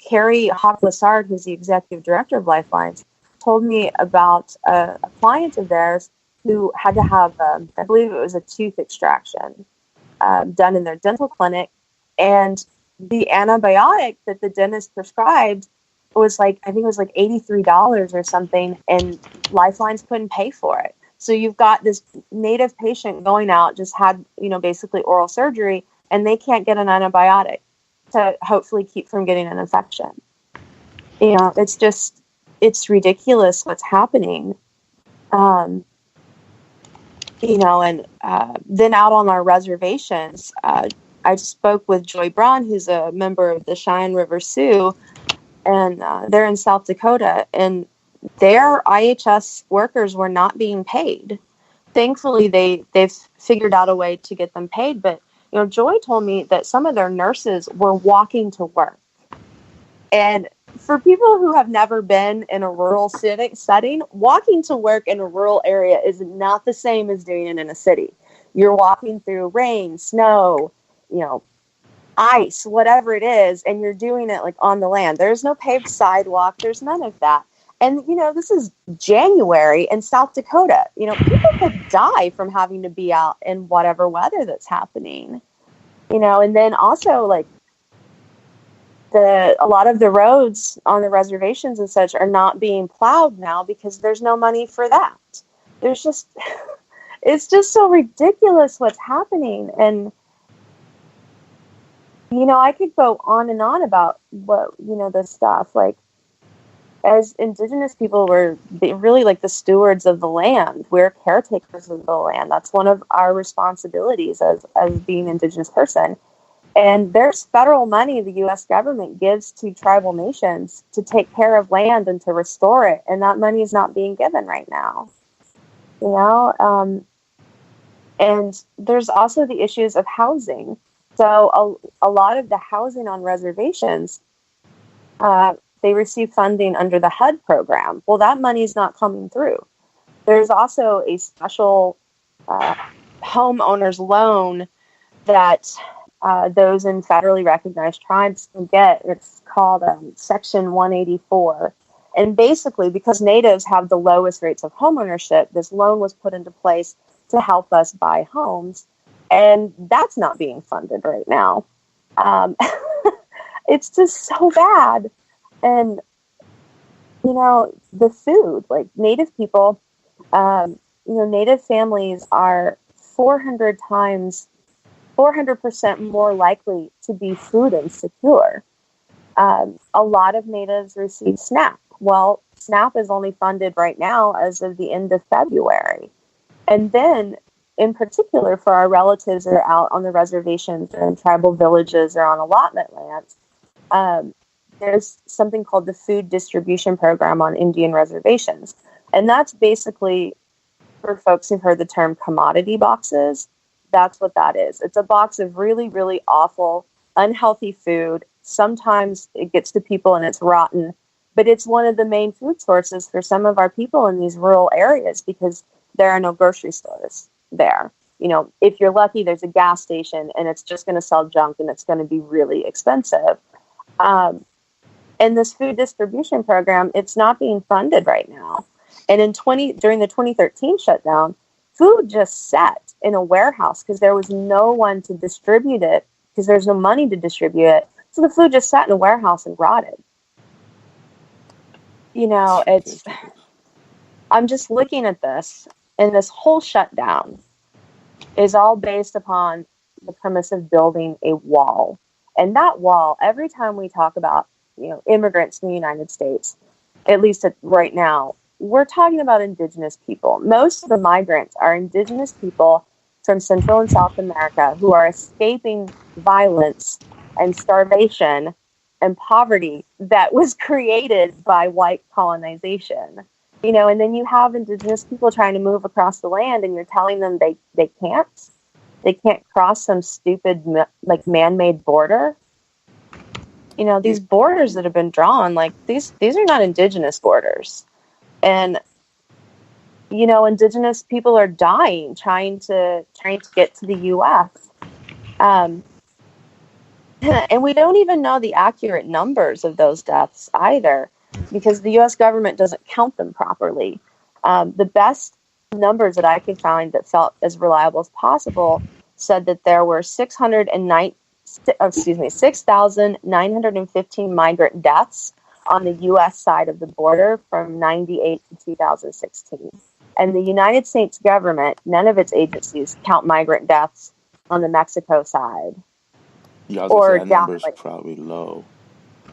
Carrie Hawk-Lassard, who's the executive director of Lifelines, told me about a client of theirs who had to have, I believe it was a tooth extraction done in their dental clinic. And the antibiotic that the dentist prescribed was I think it was $83 or something, and Lifelines couldn't pay for it. So you've got this Native patient going out, just had, basically oral surgery, and they can't get an antibiotic to hopefully keep from getting an infection. It's just, it's ridiculous what's happening. And then out on our reservations, I spoke with Joy Braun, who's a member of the Cheyenne River Sioux, and they're in South Dakota, and their IHS workers were not being paid. Thankfully, they've figured out a way to get them paid, but Joy told me that some of their nurses were walking to work. And for people who have never been in a rural setting, walking to work in a rural area is not the same as doing it in a city. You're walking through rain, snow, ice, whatever it is, and you're doing it like on the land. There's no paved sidewalk. There's none of that. And, this is January in South Dakota. People could die from having to be out in whatever weather that's happening. And then also, like, a lot of the roads on the reservations and such are not being plowed now because there's no money for that. It's just so ridiculous what's happening. And, I could go on and on about what, this stuff. Like, as Indigenous people, we're really like the stewards of the land. We're caretakers of the land. That's one of our responsibilities as being an Indigenous person. And there's federal money the U.S. government gives to tribal nations to take care of land and to restore it. And that money is not being given right now. And there's also the issues of housing. So a lot of the housing on reservations, they receive funding under the HUD program. Well, that money is not coming through. There's also a special homeowners loan that those in federally recognized tribes can get. It's called Section 184. And basically, because natives have the lowest rates of homeownership, this loan was put into place to help us buy homes. And that's not being funded right now. It's just so bad. And, the food, like Native people, Native families are 400% more likely to be food insecure. A lot of Natives receive SNAP. Well, SNAP is only funded right now as of the end of February. And then, in particular, for our relatives that are out on the reservations or in tribal villages or on allotment lands, there's something called the Food Distribution Program on Indian reservations. And that's basically, for folks who've heard the term commodity boxes, that's what that is. It's a box of really, really awful, unhealthy food. Sometimes it gets to people and it's rotten, but it's one of the main food sources for some of our people in these rural areas because there are no grocery stores there. If you're lucky, there's a gas station and it's just going to sell junk and it's going to be really expensive. And this food distribution program, it's not being funded right now. And during the 2013 shutdown, food just sat in a warehouse because there was no one to distribute it because there's no money to distribute it. So the food just sat in a warehouse and rotted. I'm just looking at this, and this whole shutdown is all based upon the premise of building a wall. And that wall, every time we talk about, immigrants in the United States, at least right now, we're talking about Indigenous people. Most of the migrants are Indigenous people from Central and South America who are escaping violence and starvation and poverty that was created by white colonization. And then you have Indigenous people trying to move across the land, and you're telling them they can't cross some stupid man-made border. These borders that have been drawn, like these are not Indigenous borders. And, Indigenous people are dying trying to get to the U.S. And we don't even know the accurate numbers of those deaths either, because the U.S. government doesn't count them properly. The best numbers that I could find that felt as reliable as possible said that there were 6,915 migrant deaths on the U.S. side of the border from 98 to 2016. And the United States government, none of its agencies count migrant deaths on the Mexico side. Yeah, I was gonna say that number's probably low.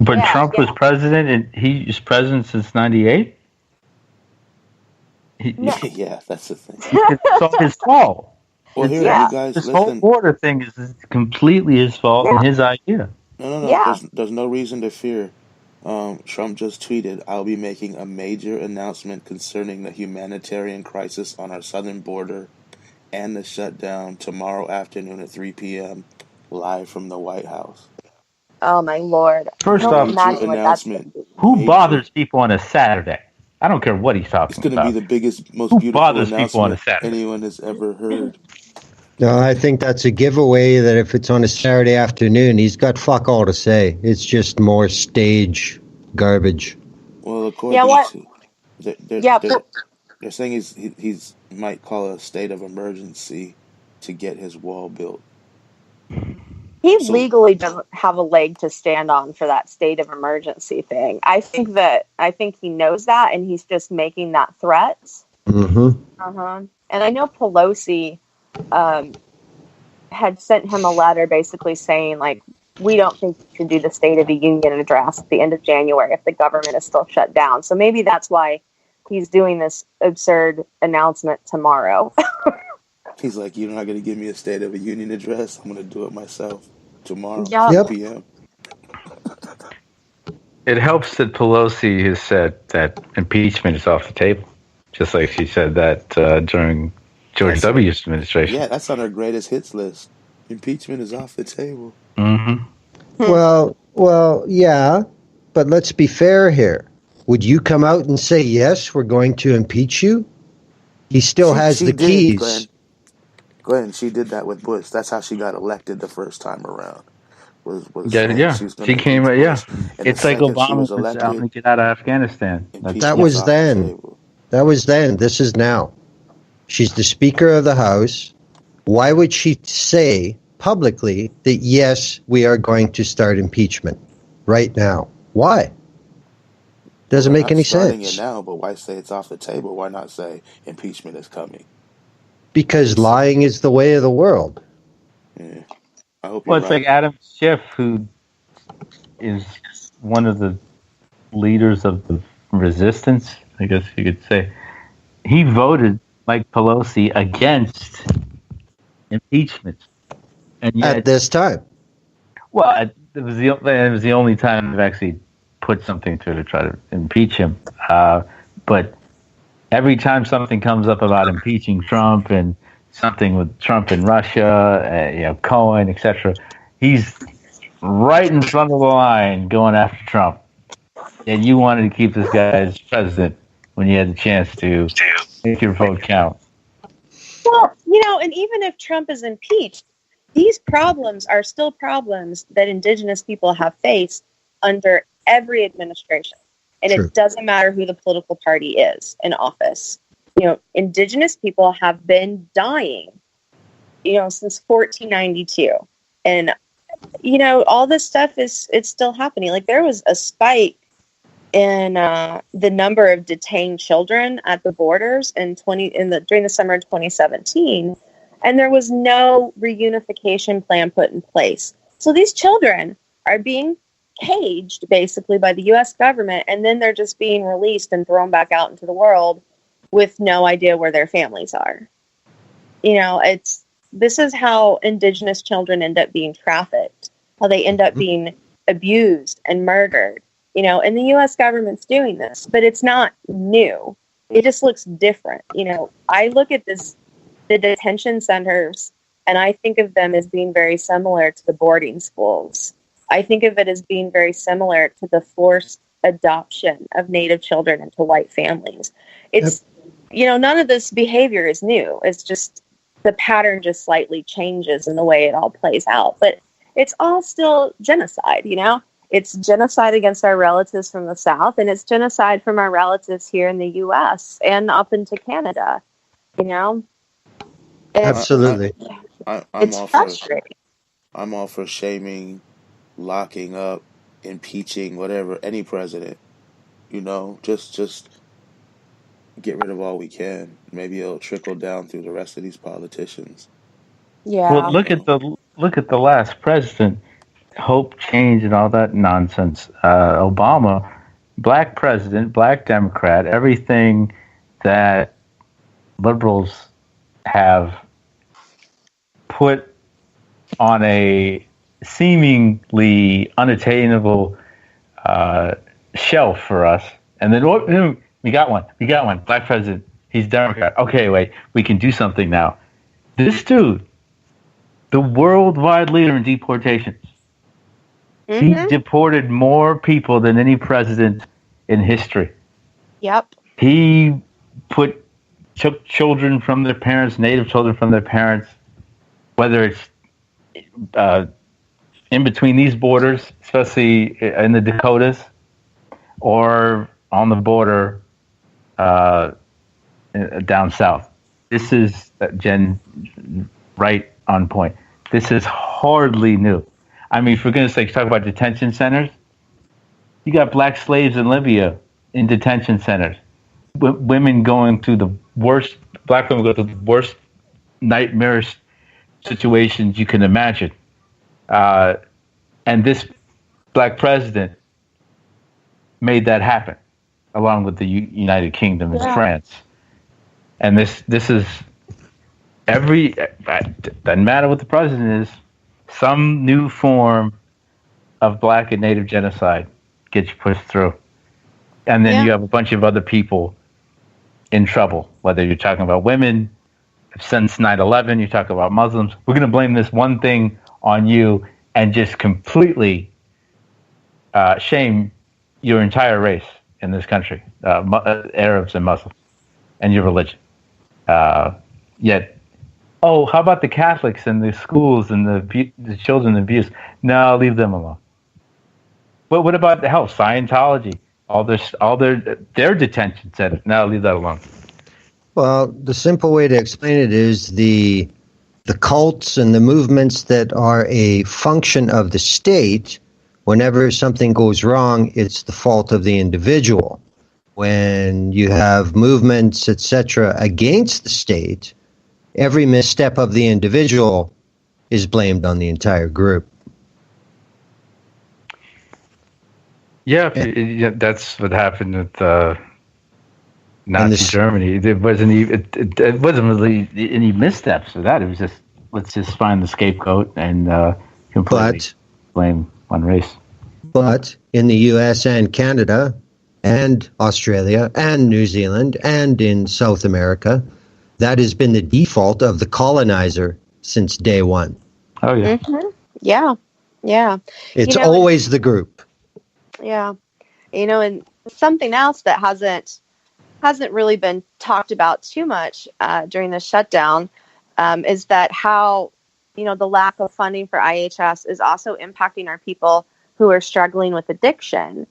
But Yeah, Trump was president, and he's president since '98. No. Yeah, that's the thing. It's all his fault. Well, here, Yeah. you guys, This whole listen. border thing is completely his fault and his idea. No. Yeah. There's no reason to fear. Trump just tweeted, "I'll be making a major announcement concerning the humanitarian crisis on our southern border and the shutdown tomorrow afternoon at 3 p.m. live from the White House." Oh my lord. First Don't off, imagine what that's going announcement. to be. Who Major. bothers people on a Saturday? I don't care what he's It's talking going to be about. the biggest, most Who beautiful bothers people on a announcement Saturday? anyone has ever heard. No, I think that's a giveaway that if it's on a Saturday afternoon, he's got fuck all to say. It's just more stage garbage. Well, according Yeah, what? to they're saying he's might call a state of emergency to get his wall built. He So- legally doesn't have a leg to stand on for that state of emergency thing. I think he knows that, and he's just making that threat. Mm-hmm. And I know Pelosi had sent him a letter basically saying, like, we don't think you should do the State of the Union address at the end of January if the government is still shut down. So maybe that's why he's doing this absurd announcement tomorrow. He's like, "You're not going to give me a State of the Union address. I'm going to do it myself tomorrow, Yep. 3 p.m." It helps that Pelosi has said that impeachment is off the table, just like she said that during George W.'s administration. Yeah, that's on her greatest hits list. Impeachment is off the table. Mm-hmm. Well, yeah, but let's be fair here. Would you come out and say, yes, we're going to impeach you? He still has the keys. Glenn, she did that with Bush. That's how she got elected the first time around. She came. Yeah, it's like Obama was elected, out to get out of Afghanistan. That was then. That was then. This is now. She's the Speaker of the House. Why would she say publicly that, yes, we are going to start impeachment right now? Why? Doesn't make any sense. It now, but why say it's off the table? Why not say impeachment is coming? Because lying is the way of the world. Yeah. I hope Well, it's like Adam Schiff, who is one of the leaders of the resistance, I guess you could say. He voted, like Pelosi, against impeachment. And yet, at this time. Well, it was the only time they've actually put something to try to impeach him. But every time something comes up about impeaching Trump and something with Trump and Russia, Cohen, etc., he's right in front of the line going after Trump. And you wanted to keep this guy as president when you had the chance to make your vote count. Well, and even if Trump is impeached, these problems are still problems that indigenous people have faced under every administration. And It doesn't matter who the political party is in office. Indigenous people have been dying, since 1492. And, all this stuff it's still happening. Like, there was a spike in the number of detained children at the borders during the summer of 2017, and there was no reunification plan put in place. So these children are being caged basically by the U.S. government, and then they're just being released and thrown back out into the world with no idea where their families are. This is how indigenous children end up being trafficked, how they end up being abused and murdered. And the U.S. government's doing this, but it's not new. It just looks different. I look at the detention centers, and I think of them as being very similar to the boarding schools. I think of it as being very similar to the forced adoption of Native children into white families. It's, none of this behavior is new. It's just the pattern just slightly changes in the way it all plays out. But it's all still genocide, It's genocide against our relatives from the South, and it's genocide from our relatives here in the U.S. and up into Canada, Absolutely. It's frustrating. I'm all for shaming, locking up, impeaching, whatever, any president. Just get rid of all we can. Maybe it'll trickle down through the rest of these politicians. Yeah. Well, look at the last president. hope, change, and all that nonsense. Obama, black president, black Democrat, everything that liberals have put on a seemingly unattainable shelf for us. And then we got one, black president. He's Democrat. Okay, wait, we can do something now. This dude, the worldwide leader in deportations, he deported more people than any president in history. Yep. He took children from their parents, native children from their parents, whether it's in between these borders, especially in the Dakotas, or on the border down south. This is, Jen, right on point. This is hardly new. I mean, for goodness sakes, talk about detention centers. You got black slaves in Libya in detention centers. Women going through the worst, black women go through the worst nightmarish situations you can imagine. And this black president made that happen, along with the United Kingdom and France. And this is doesn't matter what the president is, some new form of black and native genocide gets pushed through. And then you have a bunch of other people in trouble, whether you're talking about women, since 9/11, you talk about Muslims. We're going to blame this one thing on you and just completely shame your entire race in this country, Arabs and Muslims, and your religion. Yet, how about the Catholics and the schools and the children abuse? No, leave them alone. But what about the health, Scientology, all their detention centers? No, leave that alone. Well, the simple way to explain it is the cults and the movements that are a function of the state. Whenever something goes wrong, it's the fault of the individual. When you have movements, etc., against the state, every misstep of the individual is blamed on the entire group. Yeah, that's what happened with Nazi Germany. It wasn't really any missteps for that. It was just, let's just find the scapegoat and completely blame one race. But in the U.S. and Canada and Australia and New Zealand and in South America, that has been the default of the colonizer since day one. Oh, yeah. Mm-hmm. Yeah. It's always the group. Yeah. And something else that hasn't really been talked about too much during the shutdown is that how, the lack of funding for IHS is also impacting our people who are struggling with addiction.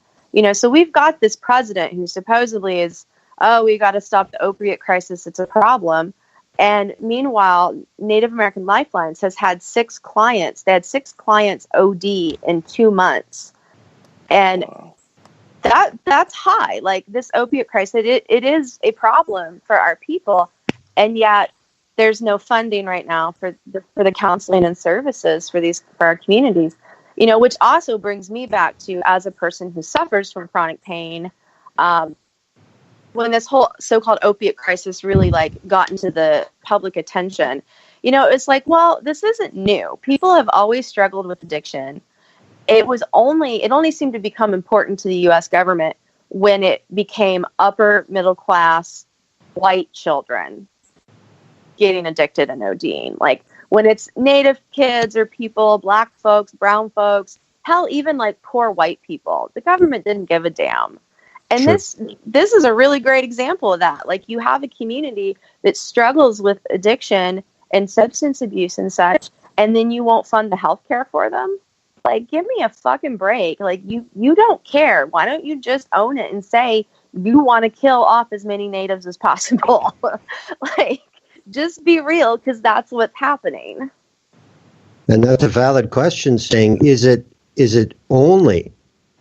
So we've got this president who supposedly is, we got to stop the opiate crisis. It's a problem. And meanwhile, Native American Lifelines has had 6 clients. They had 6 clients OD in 2 months. And that's high. Like, this opiate crisis, it is a problem for our people. And yet there's no funding right now for the counseling and services for our communities. Which also brings me back to, as a person who suffers from chronic pain, when this whole so-called opiate crisis really got into the public attention, it's like, well, this isn't new. People have always struggled with addiction. It only seemed to become important to the U.S. government when it became upper middle class white children getting addicted and ODing. Like, when it's Native kids or people, black folks, brown folks, hell, even poor white people, the government didn't give a damn. And Sure. this is a really great example of that. You have a community that struggles with addiction and substance abuse and such, and then you won't fund the healthcare for them. Give me a fucking break. You don't care. Why don't you just own it and say you want to kill off as many natives as possible? Just be real, because that's what's happening. And that's a valid question, saying, is it only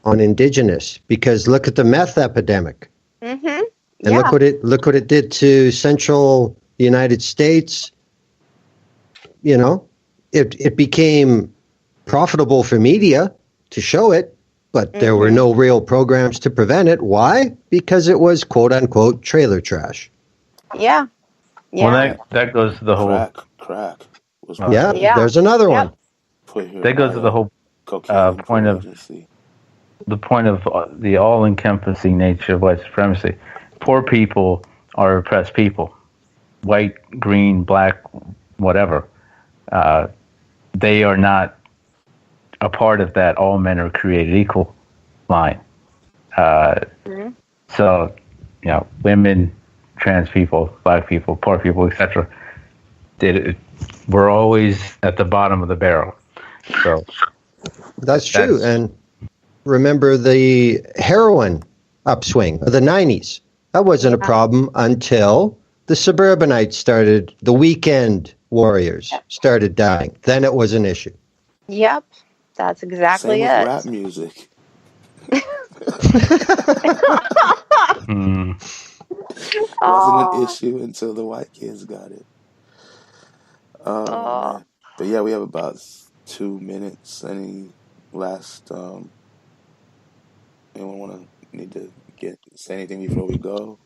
on indigenous? Because look at the meth epidemic. Mm-hmm. And look what it did to central United States. It became profitable for media to show it, but there were no real programs to prevent it. Why? Because it was quote unquote trailer trash. Yeah. Yeah. Well, that goes to the whole Crack was Yeah, there's another one. put here that goes to the whole point of the all-encompassing nature of white supremacy. Poor people are oppressed people, white, green, black, whatever. They are not a part of that all men are created equal line. So, women, trans people, black people, poor people, etc. We're always at the bottom of the barrel. So that's true. And remember the heroin upswing of the 90s. That wasn't a problem until the suburbanites started, the weekend warriors started dying. Then it was an issue. Yep. That's exactly Same it. with rap music. Wasn't an issue until the white kids got it. Man. But yeah, we have about 2 minutes. Any last anyone need to say anything before we go?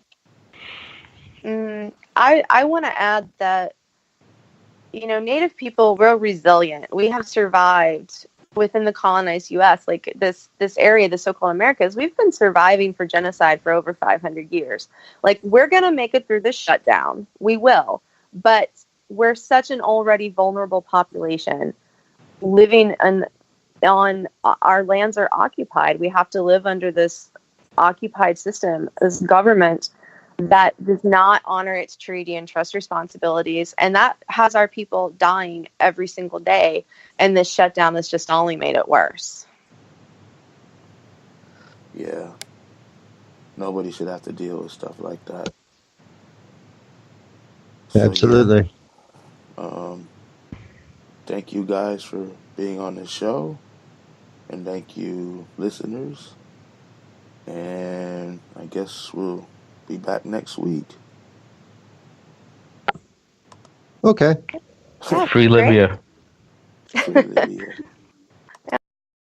I want to add that Native people, we're resilient. We have survived within the colonized U.S. Like this area, the so-called Americas, we've been surviving for genocide for over 500 years. Like, we're gonna make it through this shutdown. We will, but we're such an already vulnerable population living on our lands are occupied. We have to live under this occupied system, this government that does not honor its treaty and trust responsibilities. And that has our people dying every single day. And this shutdown has just only made it worse. Yeah. Nobody should have to deal with stuff like that. Absolutely. Thank you guys for being on the show. And thank you, listeners. And I guess we'll be back next week. Okay. Free Libya. Free Libya.